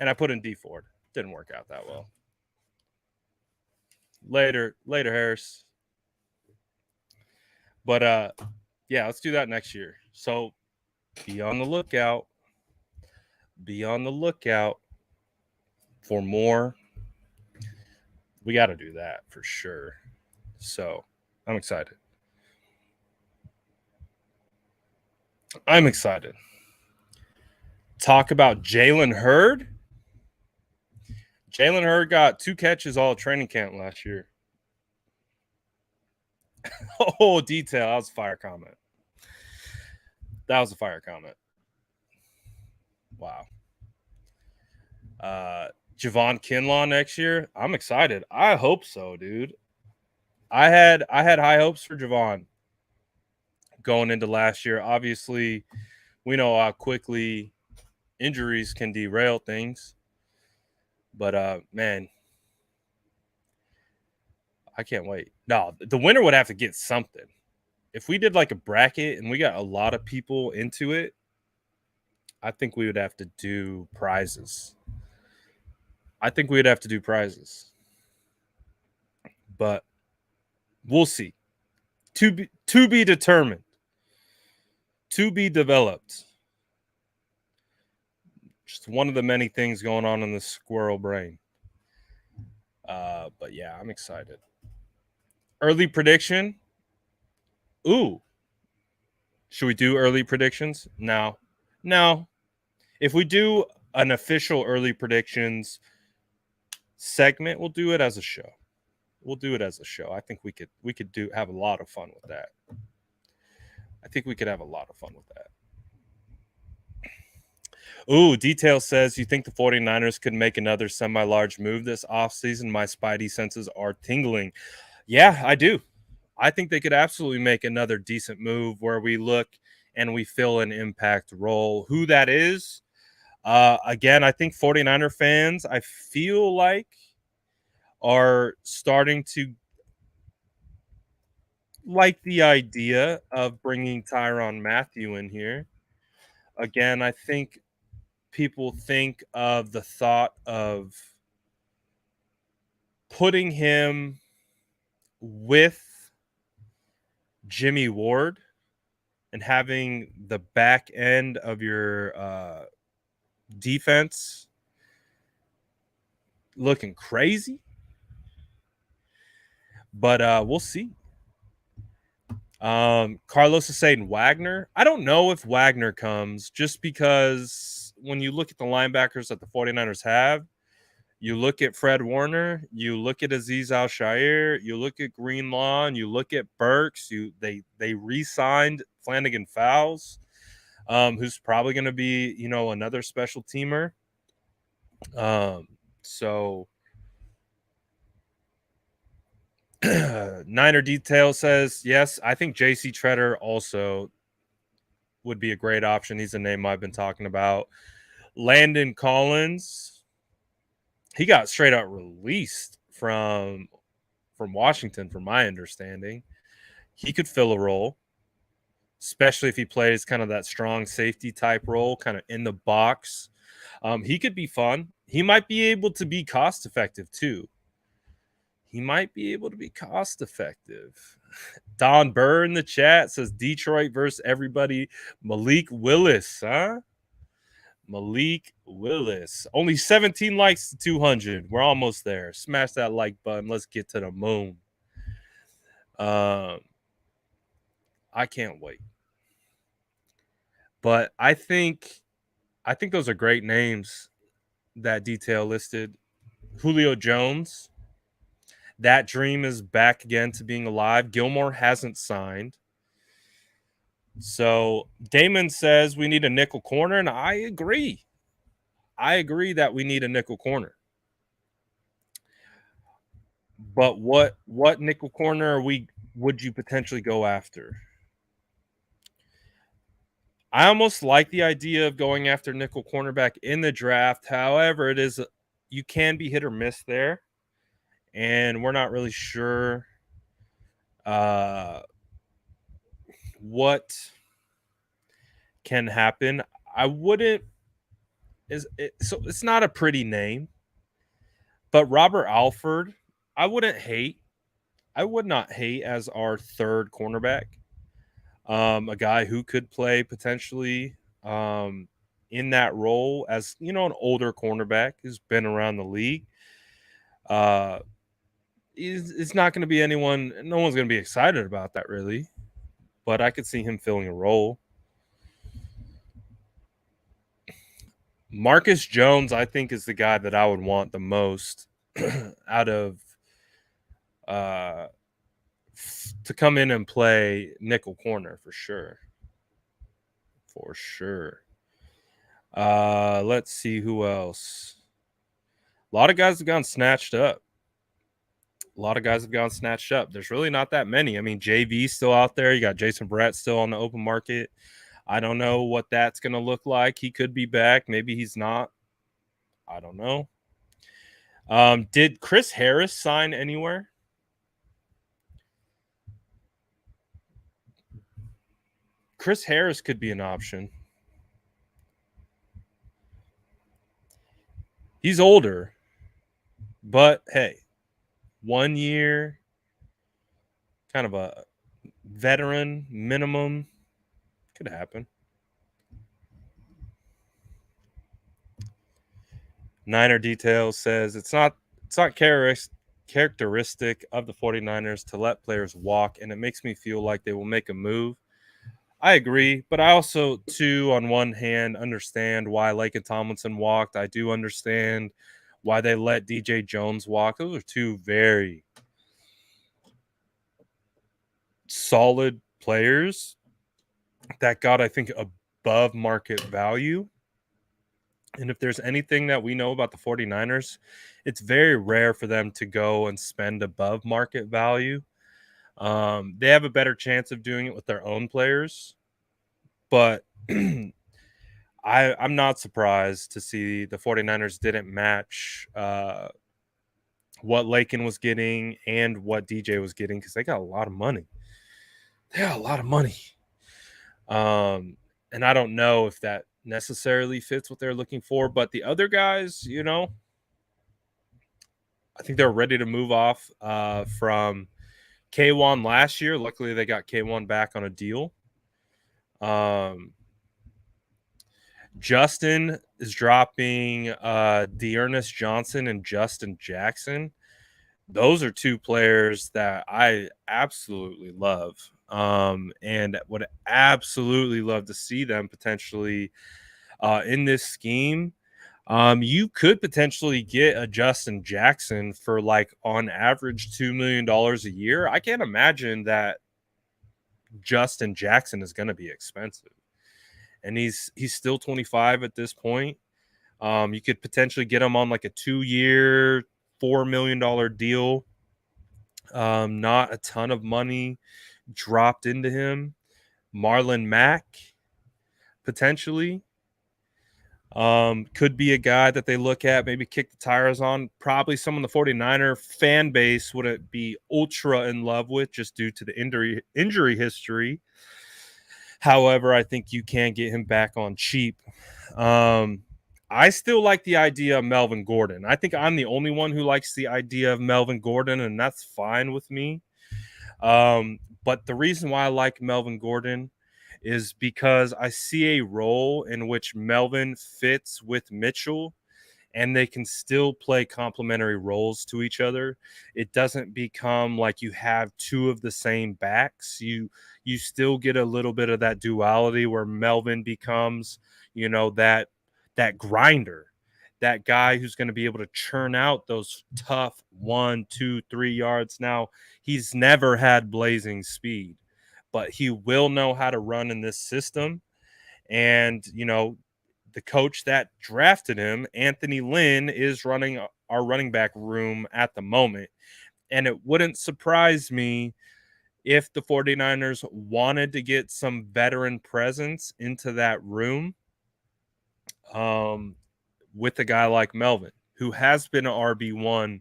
and I put in D Ford. Didn't work out that well. Later, Harris. But yeah, let's do that next year. So be on the lookout. Be on the lookout for more. We got to do that for sure. So I'm excited. Talk about Jalen Hurd. Jalen Hurd got 2 catches all training camp last year. Oh, detail. That was a fire comment. Wow. Javon Kinlaw next year. I'm excited. I hope so, dude. I had high hopes for Javon going into last year. Obviously, we know how quickly injuries can derail things. But man, I can't wait. No, the winner would have to get something. If we did like a bracket and we got a lot of people into it, I think we would have to do prizes. But we'll see. To be determined. To be developed. Just one of the many things going on in the squirrel brain. But yeah, I'm excited. Early prediction. Ooh. Should we do early predictions? No. If we do an official early predictions segment, we'll do it as a show. We'll do it as a show. I think we could have a lot of fun with that. I think we could have a lot of fun with that. Ooh, Detail says, you think the 49ers could make another semi-large move this offseason? My spidey senses are tingling. Yeah, I do. I think they could absolutely make another decent move where we look and we fill an impact role. Who that is, again, I think 49er fans, I feel like, are starting to like the idea of bringing Tyrann Mathieu in here. Again, I think people think of the thought of putting him with Jimmy Ward and having the back end of your defense looking crazy. But we'll see. Carlos is saying Wagner. I don't know if Wagner comes, just because when you look at the linebackers that the 49ers have, you look at Fred Warner, you look at Aziz Al-Shaair, you look at Greenlaw, and you look at Burks. They re-signed Flanagan Fowles, who's probably going to be, another special teamer. So Niner Detail says, yes, I think J.C. Treader also would be a great option. He's a name I've been talking about. Landon Collins, he got straight out released from Washington, from my understanding. He could fill a role, especially if he plays kind of that strong safety type role, kind of in the box. He could be fun. He might be able to be cost effective too. Don Burr in the chat says Detroit versus everybody. Malik Willis, huh? Malik Willis. Only 17 likes to 200. We're almost there. Smash that like button. Let's get to the moon. I can't wait. But I think those are great names that Detail listed. Julio Jones. That dream is back again to being alive. Gilmore hasn't signed. So Damon says we need a nickel corner, and I agree. I agree that we need a nickel corner. But what nickel corner would you potentially go after? I almost like the idea of going after nickel cornerback in the draft. However, you can be hit or miss there, and we're not really sure what can happen. So it's not a pretty name, but Robert Alford, I would not hate as our third cornerback. A guy who could play potentially in that role as, an older cornerback who's been around the league. It's not going to be no one's going to be excited about that really, but I could see him filling a role. Marcus Jones, I think, is the guy that I would want the most out of to come in and play nickel corner for sure. Let's see who else. A lot of guys have gone snatched up. There's really not that many. I mean, JV's still out there. You got Jason Brett still on the open market. I don't know what that's going to look like. He could be back. Maybe he's not. I don't know. Did Chris Harris sign anywhere? Chris Harris could be an option. He's older, but hey, 1 year, kind of a veteran minimum, could happen. Niner Details says it's not characteristic of the 49ers to let players walk, and it makes me feel like they will make a move. I agree, but I also, too, on one hand, understand why Laken Tomlinson walked. I do understand why they let DJ Jones walk. Those are two very, solid players that got, I think, above market value. And if there's anything that we know about the 49ers, it's very rare for them to go and spend above market value. They have a better chance of doing it with their own players, but I'm not surprised to see the 49ers didn't match what Lakin was getting and what DJ was getting, because they got a lot of money. And I don't know if that necessarily fits what they're looking for, but the other guys, I think they're ready to move off from K1 last year. Luckily, they got K1 back on a deal. Justin is dropping Dearness Johnson and Justin Jackson. Those are two players that I absolutely love, and would absolutely love to see them potentially in this scheme. You could potentially get a Justin Jackson for on average $2 million a year. I can't imagine that Justin Jackson is going to be expensive, and he's still 25 at this point. You could potentially get him on a 2-year, $4 million deal. Not a ton of money dropped into him. Marlon Mack, potentially. Could be a guy that they look at, maybe kick the tires on. Probably someone the 49er fan base wouldn't be ultra in love with just due to the injury history. However, I think you can get him back on cheap. I still like the idea of Melvin Gordon. I think I'm the only one who likes the idea of Melvin Gordon, and that's fine with me. But the reason why I like Melvin Gordon is because I see a role in which Melvin fits with Mitchell, and they can still play complementary roles to each other. It doesn't become like you have two of the same backs. You still get a little bit of that duality where Melvin becomes, that grinder, that guy who's going to be able to churn out those tough 1, 2, 3 yards. Now, he's never had blazing speed, but he will know how to run in this system. And, the coach that drafted him, Anthony Lynn, is running our running back room at the moment. And it wouldn't surprise me if the 49ers wanted to get some veteran presence into that room with a guy like Melvin, who has been an RB1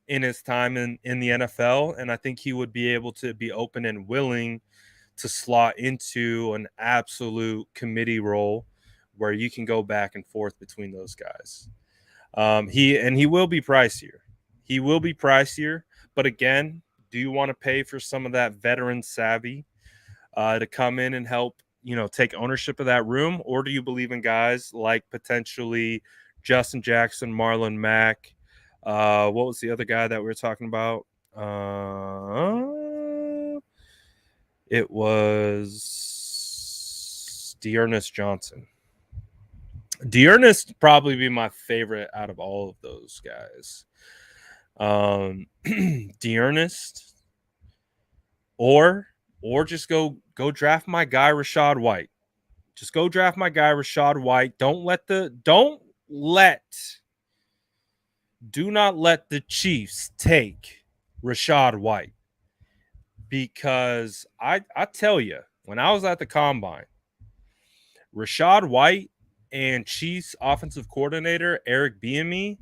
in his time in the NFL. And I think he would be able to be open and willing to slot into an absolute committee role where you can go back and forth between those guys. He will be pricier. He will be pricier. But again, do you want to pay for some of that veteran savvy to come in and help, take ownership of that room? Or do you believe in guys like potentially Justin Jackson, Marlon Mack? What was the other guy that we were talking about? It was Dearness Johnson. Dearness probably be my favorite out of all of those guys. Dearness, or just go draft my guy Rachaad White. Just go draft my guy Rachaad White. Do not let the Chiefs take Rachaad White, because I tell you, when I was at the combine, Rachaad White and Chiefs offensive coordinator Eric Bieniemy,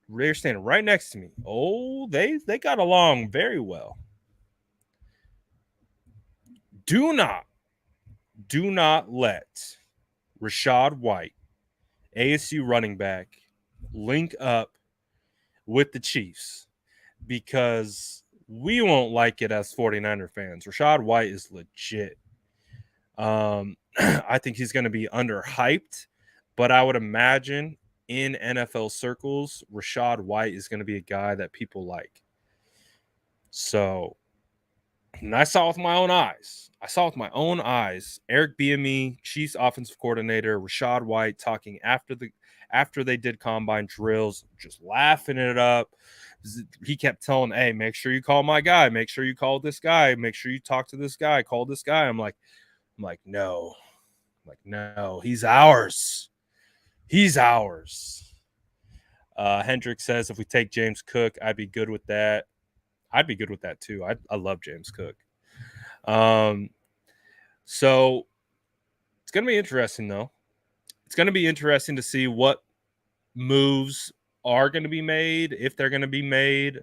they're standing right next to me. Oh, they got along very well. Do not let Rachaad White, ASU running back, link up with the Chiefs, because we won't like it as 49er fans. Rachaad White is legit. I think he's going to be underhyped, but I would imagine in NFL circles, Rachaad White is going to be a guy that people like. So, and I saw with my own eyes. Eric Bieniemy, Chiefs offensive coordinator, Rachaad White talking after they did combine drills, just laughing it up, He kept telling, hey, make sure you call my guy. Make sure you call this guy. Make sure you talk to this guy. Call this guy. I'm like, no. No, he's ours. He's ours. Hendrick says, if we take James Cook, I'd be good with that. I'd be good with that too. I love James Cook. So it's going to be interesting, though. It's going to be interesting to see what moves are going to be made, if they're going to be made.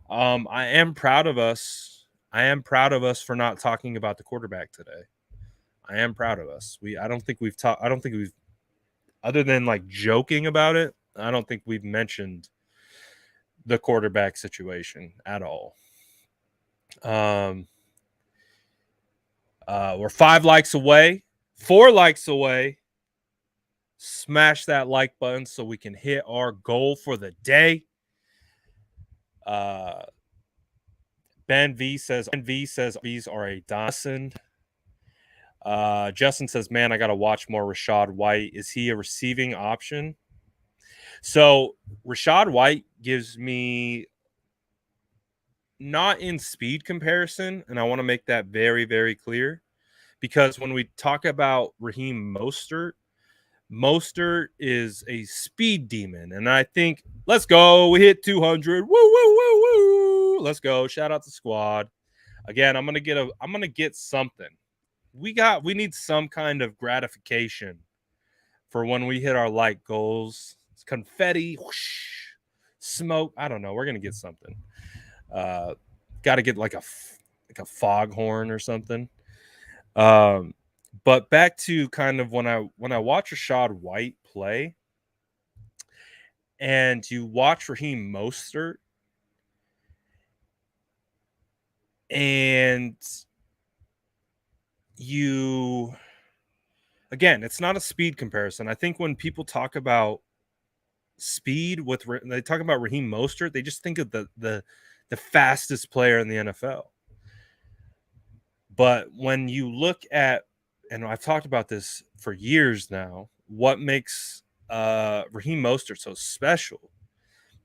I am proud of us. I am proud of us for not talking about the quarterback today. I am proud of us. I don't think we've talked. I don't think we've, other than like joking about it, I don't think we've mentioned the quarterback situation at all. We're 5 likes away, 4 likes away. Smash that like button so we can hit our goal for the day. Ben V says V's are a Dawson. Justin says, man, I got to watch more Rachaad White. Is he a receiving option? So Rachaad White gives me, not in speed comparison, and I want to make that very, very clear, because when we talk about Raheem Mostert is a speed demon, and I think, let's go, we hit 200, woo, woo, woo, woo, let's go, shout out the squad. Again, I'm gonna get something. We need some kind of gratification for when we hit our like goals. It's confetti, whoosh, smoke. I don't know. We're gonna get something. Got to get like a foghorn or something. But back to kind of when I watch Rachaad White play, and you watch Raheem Mostert, and you, again, it's not a speed comparison. I think when people talk about speed they talk about Raheem Mostert, they just think of the fastest player in the NFL. But when you look at, and I've talked about this for years now, what makes Raheem Mostert so special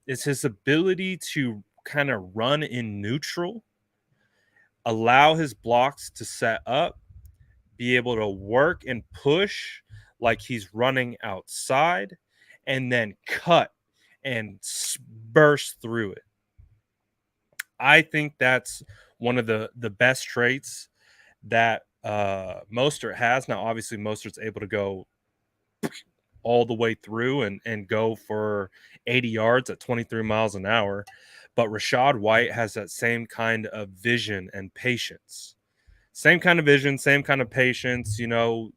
is his ability to kind of run in neutral, allow his blocks to set up, be able to work and push like he's running outside, and then cut and burst through it. I think that's one of the best traits that Mostert has. Now, obviously, Mostert's able to go all the way through and go for 80 yards at 23 miles an hour. But Rachaad White has that same kind of vision and patience. Same kind of vision, same kind of patience. You know,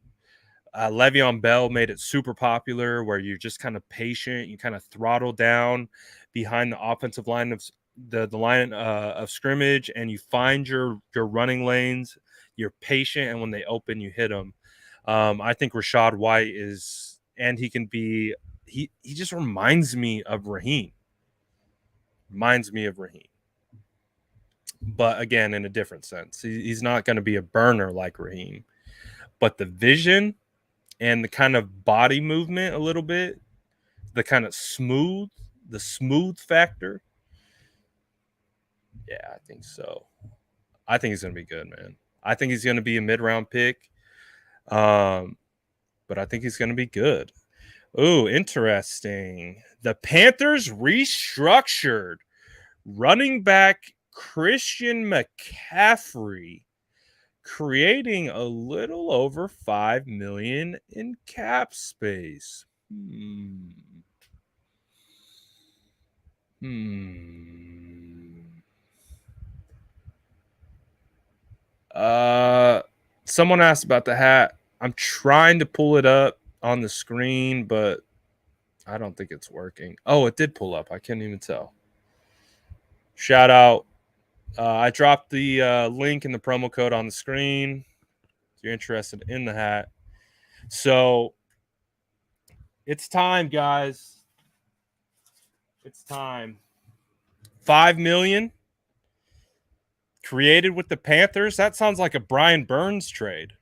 Le'Veon Bell made it super popular where you're just kind of patient. You kind of throttle down behind the offensive line of the line of scrimmage, and you find your running lanes. You're patient, and when they open, you hit them. I think Rachaad White is, and he can be, he just reminds me of Raheem. But again, in a different sense. He's not going to be a burner like Raheem. But the vision and the kind of body movement a little bit, the kind of smooth factor. Yeah, I think so. I think he's going to be good, man. I think he's going to be a mid-round pick. But I think he's going to be good. Ooh, interesting. The Panthers restructured running back Christian McCaffrey, creating a little over $5 million in cap space. Someone asked about the hat. I'm trying to pull it up on the screen, but I don't think it's working. Oh, it did pull up. I can't even tell. Shout out. I dropped the link and the promo code on the screen if you're interested in the hat. So it's time, guys. It's time. $5 million created with the Panthers. That sounds like a Brian Burns trade.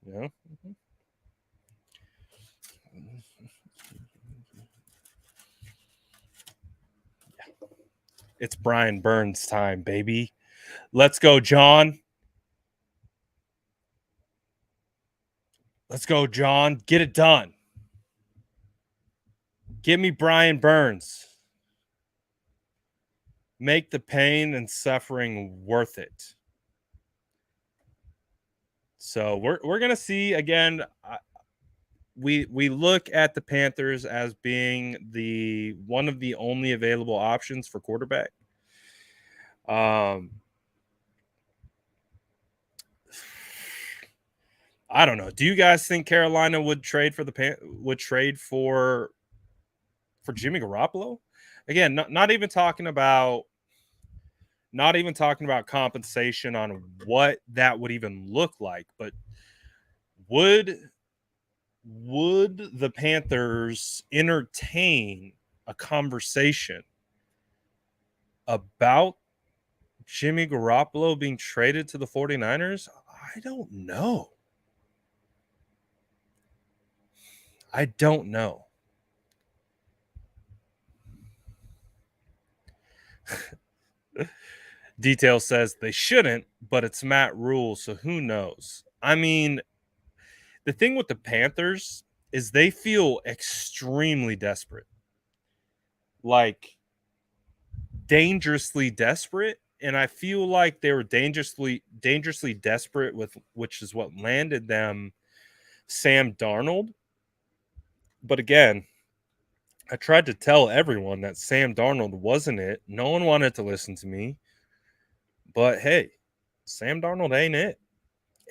Yeah. It's Brian Burns time, baby. Let's go, John. Let's go, John. Get it done. Give me Brian Burns. Make the pain and suffering worth it. So we're gonna see again. We look at the Panthers as being the one of the only available options for quarterback. I don't know. Do you guys think Carolina would trade for Jimmy Garoppolo? Again, not even talking about compensation on what that would even look like, but would the Panthers entertain a conversation about Jimmy Garoppolo being traded to the 49ers? I don't know. Detail says they shouldn't, but it's Matt Rule, so who knows? I mean, the thing with the Panthers is they feel extremely desperate. Like dangerously desperate, and I feel like they were dangerously desperate with which is what landed them Sam Darnold. But again, I tried to tell everyone that Sam Darnold wasn't it. No one wanted to listen to me. But hey, Sam Darnold ain't it.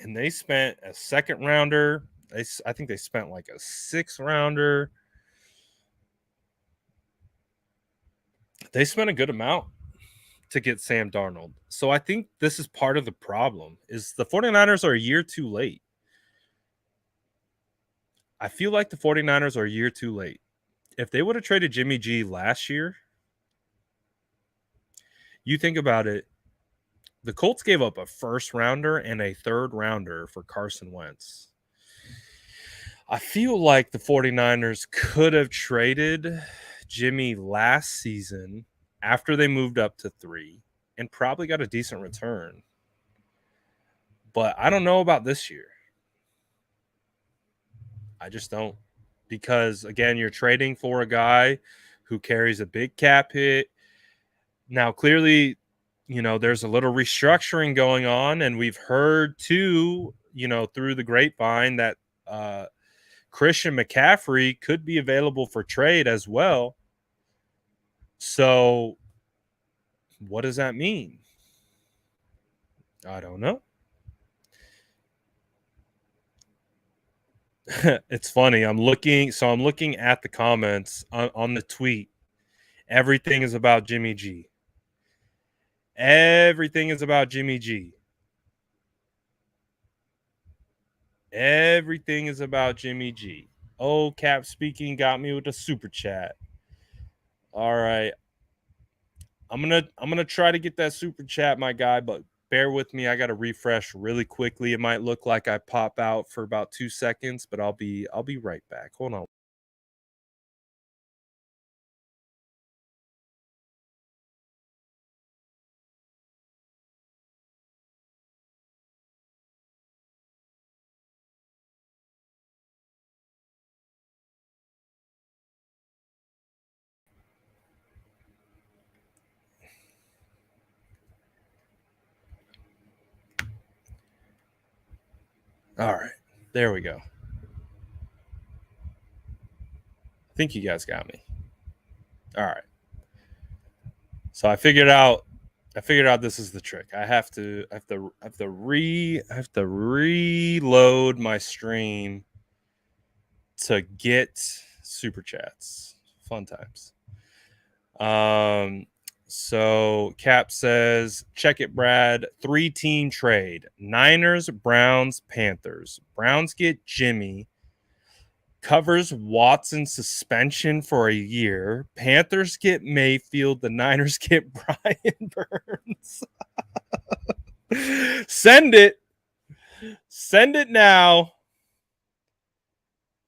And they spent a second rounder. I think they spent like a 6th rounder. They spent a good amount to get Sam Darnold. So I think this is part of the problem is the 49ers are a year too late. I feel like the 49ers are a year too late. If they would have traded Jimmy G last year, you think about it, the Colts gave up a 1st rounder and a 3rd rounder for Carson Wentz. I feel like the 49ers could have traded Jimmy last season after they moved up to 3 and probably got a decent return. But I don't know about this year. I just don't. Because, again, you're trading for a guy who carries a big cap hit. Now, clearly, there's a little restructuring going on, and we've heard, too, through the grapevine that Christian McCaffrey could be available for trade as well. So what does that mean? I don't know. It's funny. I'm looking at the comments on the tweet. Everything is about Jimmy G. Everything is about Jimmy G. Everything is about Jimmy G. Oh, Cap speaking got me with a super chat. All right. I'm gonna try to get that super chat, my guy, but bear with me. I got to refresh really quickly. It might look like I pop out for about 2 seconds, but I'll be right back. Hold on. All right. There we go. I think you guys got me. All right. So I figured out this is the trick. I have to reload my stream to get super chats. Fun times. So Cap says, check it, Brad. 3-team trade. Niners, Browns, Panthers. Browns get Jimmy. Covers Watson's suspension for a year. Panthers get Mayfield. The Niners get Brian Burns. Send it. Send it now.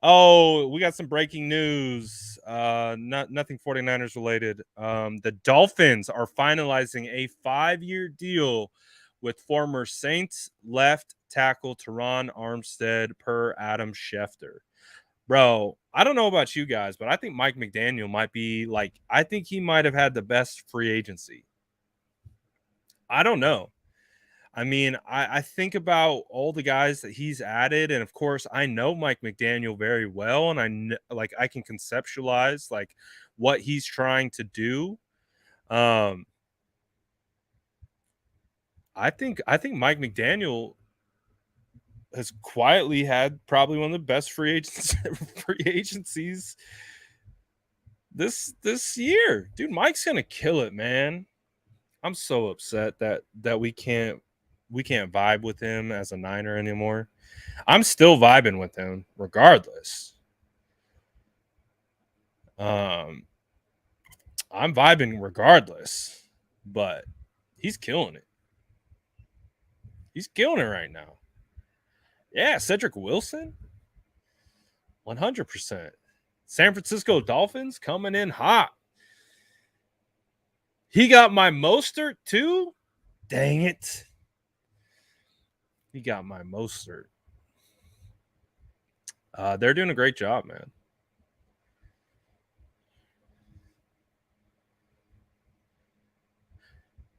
Oh, we got some breaking news. Nothing 49ers related. The Dolphins are finalizing a 5-year deal with former Saints left tackle Terron Armstead per Adam Schefter. Bro, I don't know about you guys, but I think Mike McDaniel might be I think he might have had the best free agency. I don't know. I mean, I think about all the guys that he's added, and of course, I know Mike McDaniel very well, and I can conceptualize what he's trying to do. Um, I think Mike McDaniel has quietly had probably one of the best free agencies this year. Dude, Mike's gonna kill it, man. I'm so upset that we can't vibe with him as a Niner anymore. I'm still vibing with him regardless. I'm vibing regardless, but he's killing it. He's killing it right now. Yeah, Cedric Wilson, 100%. San Francisco Dolphins coming in hot. He got my Mostert too? Dang it. He got my Mostert. They're doing a great job, man.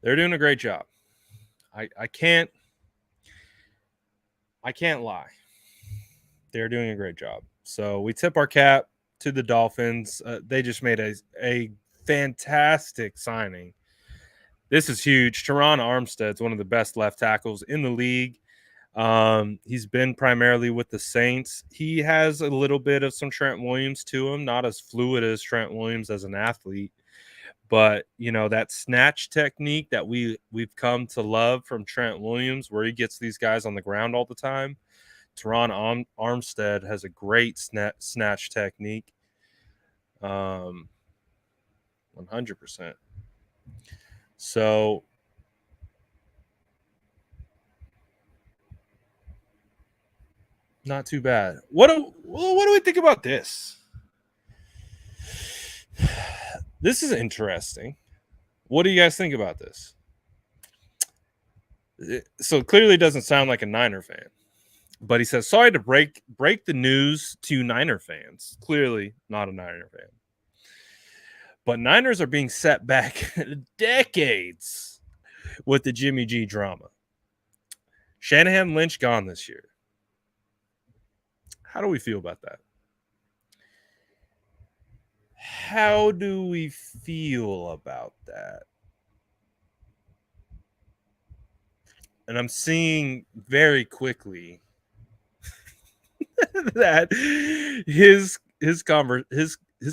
They're doing a great job. I can't lie. They're doing a great job. So we tip our cap to the Dolphins. They just made a fantastic signing. This is huge. Terron Armstead is one of the best left tackles in the league. He's been primarily with the Saints. He has a little bit of some Trent Williams to him, not as fluid as Trent Williams as an athlete. But, that snatch technique that we've come to love from Trent Williams, where he gets these guys on the ground all the time, Terron Armstead has a great snatch technique. 100%. So not too bad. What do we think about this? This is interesting. What do you guys think about this? So clearly doesn't sound like a Niner fan. But he says, sorry to break the news to Niner fans. Clearly not a Niner fan. But Niners are being set back decades with the Jimmy G drama. Shanahan Lynch gone this year. How do we feel about that? How do we feel about that? And I'm seeing very quickly that his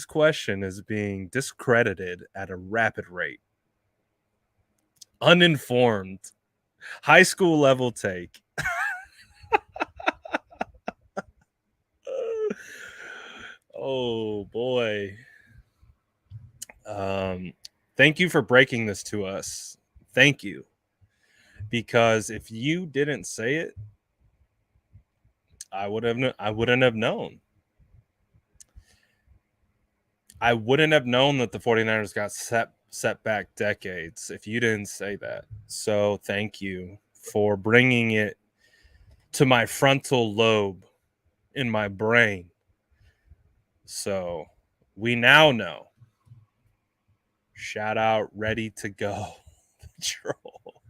question is being discredited at a rapid rate. Uninformed, high school level take. Oh boy. Thank you for breaking this to us. Thank you. Because if you didn't say it, I wouldn't have known. I wouldn't have known that the 49ers got set back decades if you didn't say that. So thank you for bringing it to my frontal lobe in my brain. So we now know. Shout out, ready to go. Troll.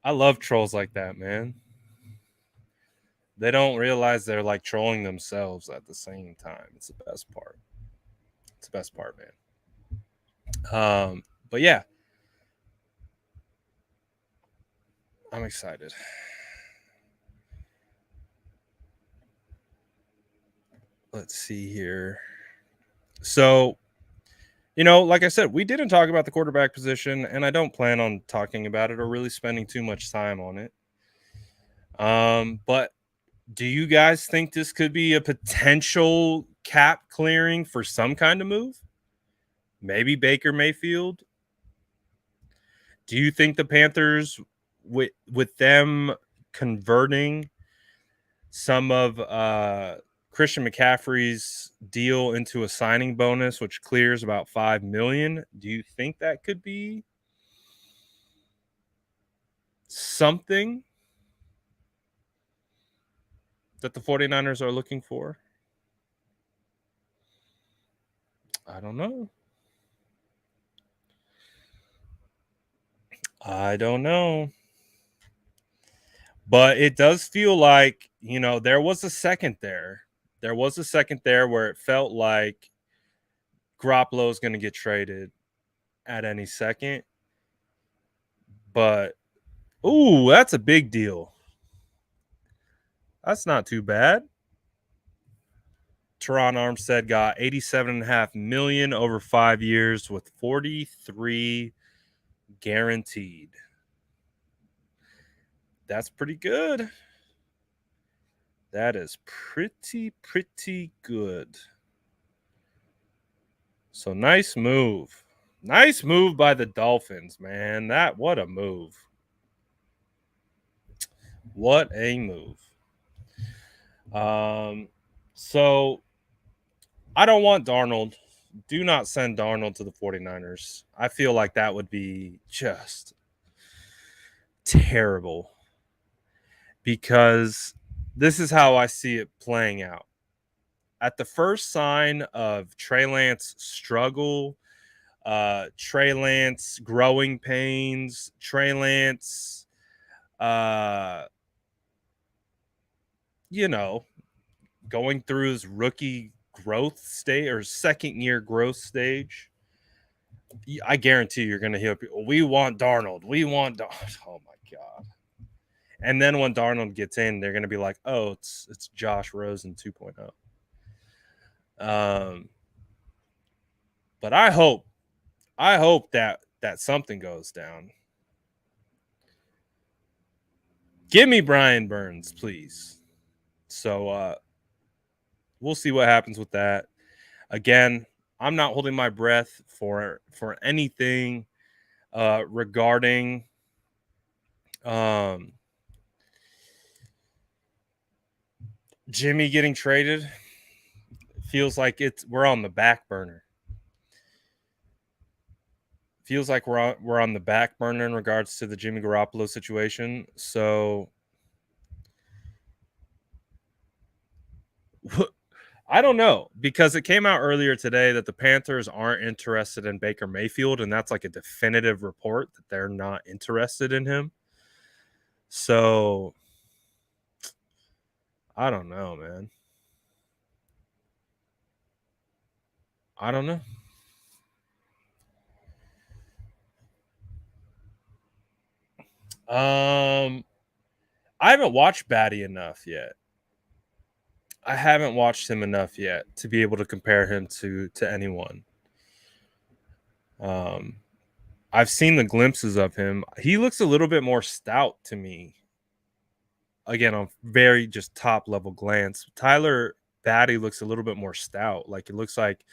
I love trolls like that, man. They don't realize they're trolling themselves at the same time. It's the best part. It's the best part, man. But yeah, I'm excited. Let's see here. So, like I said, we didn't talk about the quarterback position, and I don't plan on talking about it or really spending too much time on it. But do you guys think this could be a potential cap clearing for some kind of move? Maybe Baker Mayfield? Do you think the Panthers, with them converting some of Christian McCaffrey's deal into a signing bonus, which clears about $5 million. Do you think that could be something that the 49ers are looking for? I don't know. I don't know. But it does feel like, there was a second there. There was a second there where it felt like Garoppolo is going to get traded at any second. But, ooh, that's a big deal. That's not too bad. Terron Armstead got $87.5 million over 5 years with 43 guaranteed. That's pretty good. That is pretty good. So nice move. Nice move by the Dolphins, man. What a move. What a move. So I don't want Darnold. Do not send Darnold to the 49ers. I feel like that would be just terrible, because this is how I see it playing out. At the first sign of Trey Lance struggle, Trey Lance growing pains, Trey Lance, going through his rookie growth stage or second year growth stage, I guarantee you're going to hear people, we want Darnold. We want Darnold. Oh, my God. And then when Darnold gets in, they're going to be like, oh, it's Josh Rosen 2.0. But I hope that something goes down. Give me Brian Burns, please. So we'll see what happens with that. Again, I'm not holding my breath for anything regarding Jimmy getting traded. Feels like we're on the back burner. Feels like we're on the back burner in regards to the Jimmy Garoppolo situation. So I don't know, because it came out earlier today that the Panthers aren't interested in Baker Mayfield, and that's like a definitive report that they're not interested in him. So I don't know, man. I don't know. I haven't watched Batty enough yet. I haven't watched him enough yet to be able to compare him to anyone. I've seen the glimpses of him. He looks a little bit more stout to me. Again, on very just top level glance. Tyler Batty looks a little bit more stout. Like, it looks like,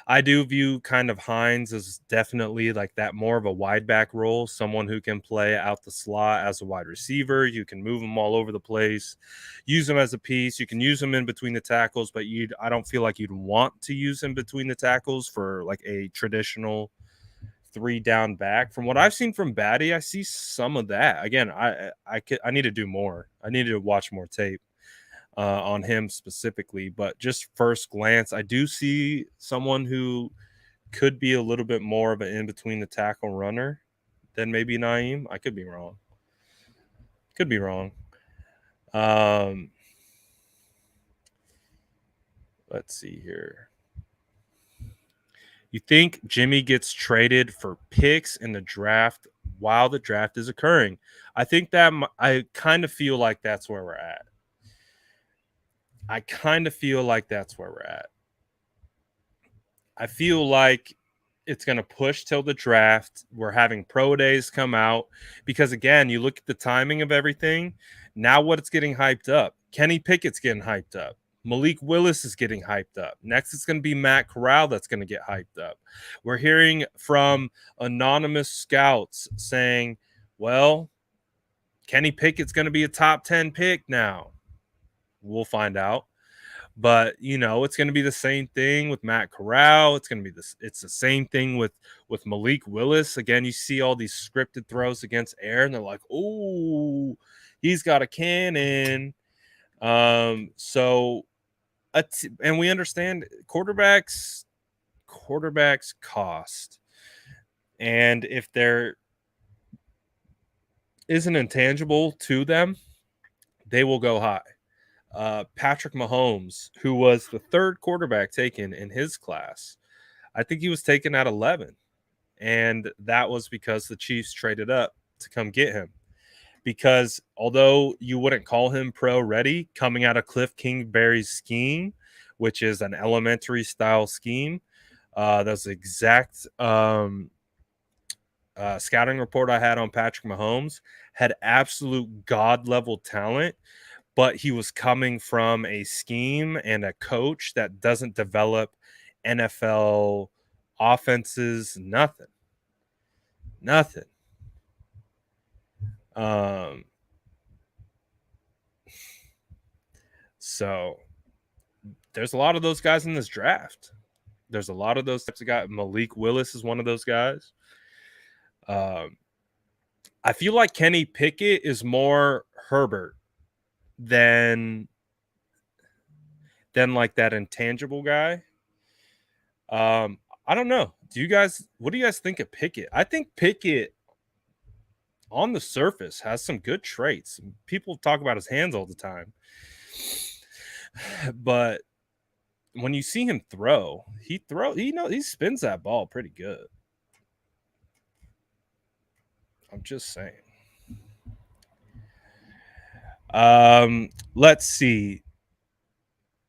I do view kind of Hines as definitely like that more of a wide back role, someone who can play out the slot as a wide receiver. You can move him all over the place, use him as a piece. You can use him in between the tackles, but I don't feel like you'd want to use him between the tackles for like a traditional 3 down back. From what I've seen from Batty, I see some of that. Again, I need to do more. I need to watch more tape on him specifically, but just first glance, I do see someone who could be a little bit more of an in between the tackle runner than maybe Naeem. I could be wrong. Let's see here. You think Jimmy gets traded for picks in the draft while the draft is occurring? I think that I kind of feel like that's where we're at. I feel like it's going to push till the draft. We're having pro days come out because, again, you look at the timing of everything. Now what it's getting hyped up. Kenny Pickett's getting hyped up. Malik Willis is getting hyped up. Next, it's going to be Matt Corral that's going to get hyped up. We're hearing from anonymous scouts saying, well, Kenny Pickett's going to be a top 10 pick now. We'll find out. But it's going to be the same thing with Matt Corral. It's going to be this. It's the same thing with Malik Willis. Again, you see all these scripted throws against air, and they're like, "Oh, he's got a cannon." So, and we understand quarterbacks cost, and if there is an intangible to them, they will go high. Patrick Mahomes, who was the third quarterback taken in his class, I think he was taken at 11. And that was because the Chiefs traded up to come get him. Because although you wouldn't call him pro ready, coming out of Cliff Kingsbury's scheme, which is an elementary style scheme, that's the exact scouting report I had on Patrick Mahomes, had absolute God level talent, but he was coming from a scheme and a coach that doesn't develop NFL offenses. Nothing. So there's a lot of those guys in this draft. There's a lot of those types of guys. Malik Willis is one of those guys. I feel like Kenny Pickett is more Herbert than like that intangible guy. I don't know. What do you guys think of Pickett? I think Pickett on the surface has some good traits. People talk about his hands all the time. But when you see him throw, he spins that ball pretty good. I'm just saying. Let's see.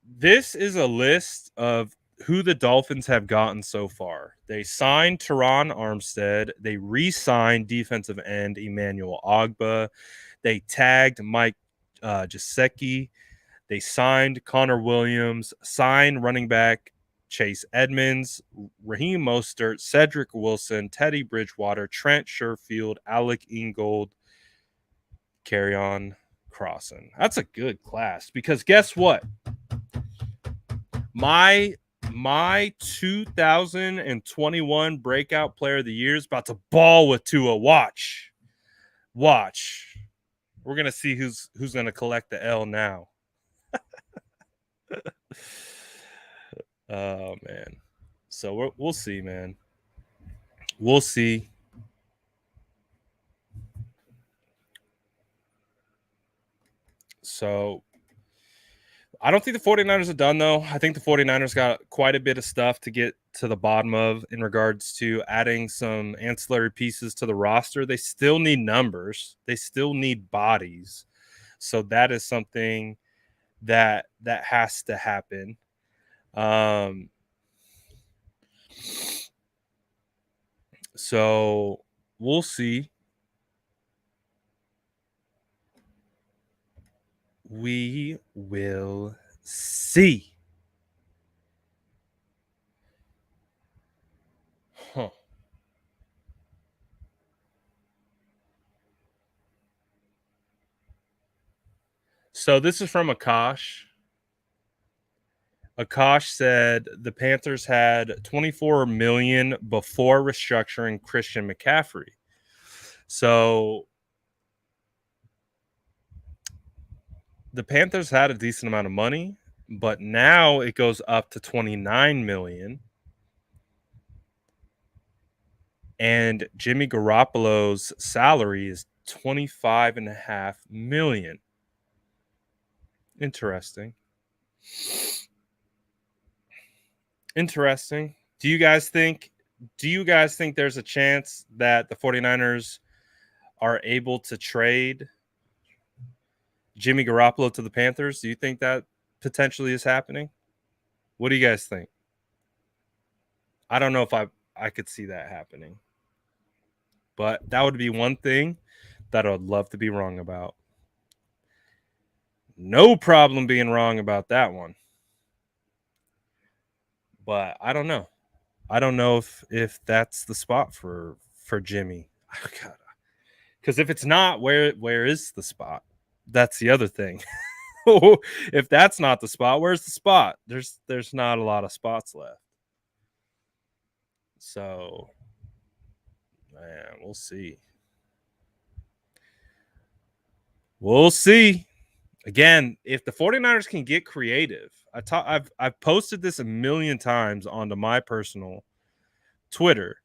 This is a list of who the Dolphins have gotten so far. They signed Terron Armstead. They re-signed defensive end Emmanuel Ogbah. They tagged Mike Gesicki. They signed Connor Williams, signed running back Chase Edmonds, Raheem Mostert, Cedric Wilson, Teddy Bridgewater, Trent Sherfield, Alec Ingold, Kerryon Crossen. That's a good class because guess what? My 2021 breakout player of the year is about to ball with Tua. Watch. We're gonna see who's gonna collect the L now. Oh man. So we'll see, man. We'll see. So I don't think the 49ers are done, though. I think the 49ers got quite a bit of stuff to get to the bottom of in regards to adding some ancillary pieces to the roster. They still need numbers. They still need bodies. So that is something that has to happen. So we'll see. We will see. Huh. So this is from Akash. Akash said the Panthers had $24 million before restructuring Christian McCaffrey. So the Panthers had a decent amount of money, but now it goes up to $29 million. And Jimmy Garoppolo's salary is $25.5 million. Interesting. Do you guys think there's a chance that the 49ers are able to trade Jimmy Garoppolo to the Panthers? Do you think that potentially is happening? What do you guys think? I don't know if I could see that happening. But that would be one thing that I would love to be wrong about. No problem being wrong about that one. But I don't know. I don't know if that's the spot for Jimmy. Because if it's not, where is the spot? That's the other thing. if that's not the spot, where's the spot? There's not a lot of spots left. So, man, we'll see. We'll see. Again, if the 49ers can get creative, I've posted this a million times onto my personal Twitter.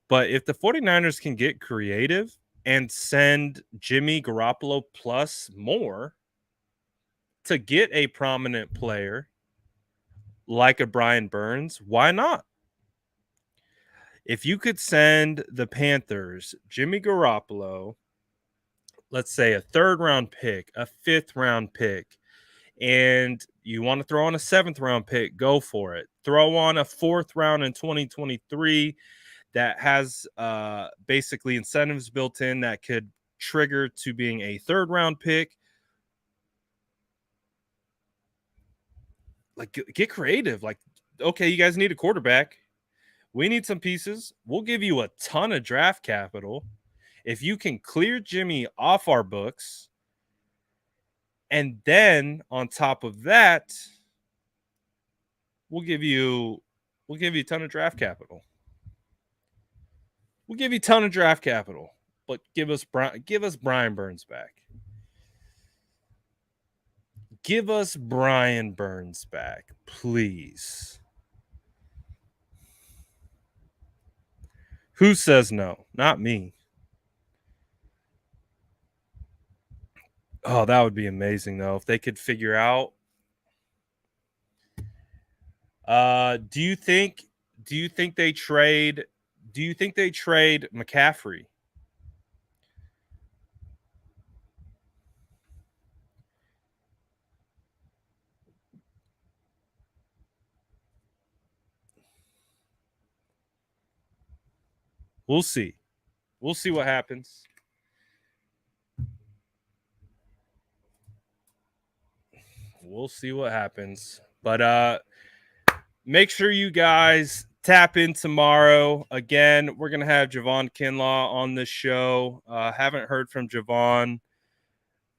But if the 49ers can get creative and send Jimmy Garoppolo plus more to get a prominent player like a Brian Burns, why not? If you could send the Panthers Jimmy Garoppolo, let's say a 3rd round pick, a 5th round pick, and you want to throw on a 7th round pick, go for it. Throw on a 4th round in 2023 that has basically incentives built in that could trigger to being a 3rd round pick. Like, get creative. Like, okay, you guys need a quarterback. We need some pieces. We'll give you a ton of draft capital. If you can clear Jimmy off our books, and then on top of that, we'll give you a ton of draft capital. We'll give you a ton of draft capital, but give us Brian Burns back. Give us Brian Burns back, please. Who says no? Not me. Oh, that would be amazing though if they could figure out. Do you think they trade? Do you think they trade McCaffrey? We'll see. We'll see what happens. We'll see what happens. But make sure you guys tap in tomorrow. Again, we're going to have Javon Kinlaw on this show. Haven't heard from Javon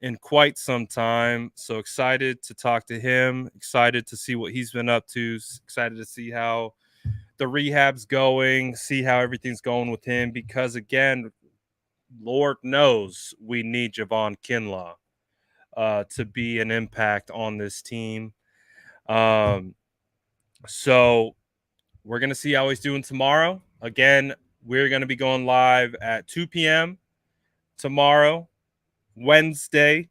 in quite some time. So excited to talk to him. Excited to see what he's been up to. Excited to see how the rehab's going. See how everything's going with him. Because, again, Lord knows we need Javon Kinlaw to be an impact on this team. So we're going to see how he's doing tomorrow. Again, we're going to be going live at 2 p.m. tomorrow, Wednesday.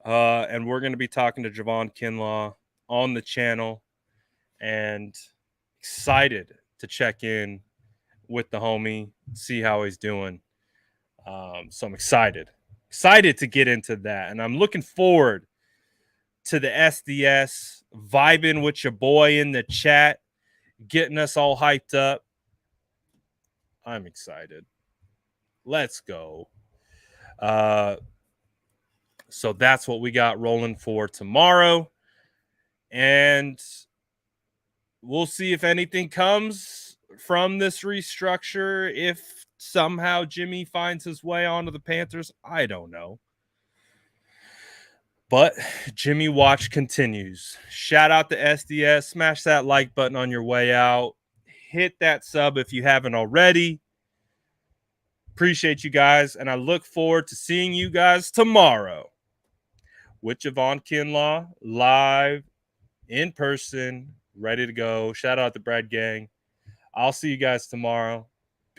And we're going to be talking to Javon Kinlaw on the channel. And excited to check in with the homie, see how he's doing. So I'm excited to get into that. And I'm looking forward to the SDS, vibing with your boy in the chat, getting us all hyped up. I'm excited. Let's go. So that's what we got rolling for tomorrow. And we'll see if anything comes from this restructure. If somehow Jimmy finds his way onto the Panthers, I don't know. But Jimmy Watch continues. Shout out to SDS. Smash that like button on your way out. Hit that sub if you haven't already. Appreciate you guys. And I look forward to seeing you guys tomorrow with Javon Kinlaw live in person, ready to go. Shout out to Brad Gang. I'll see you guys tomorrow.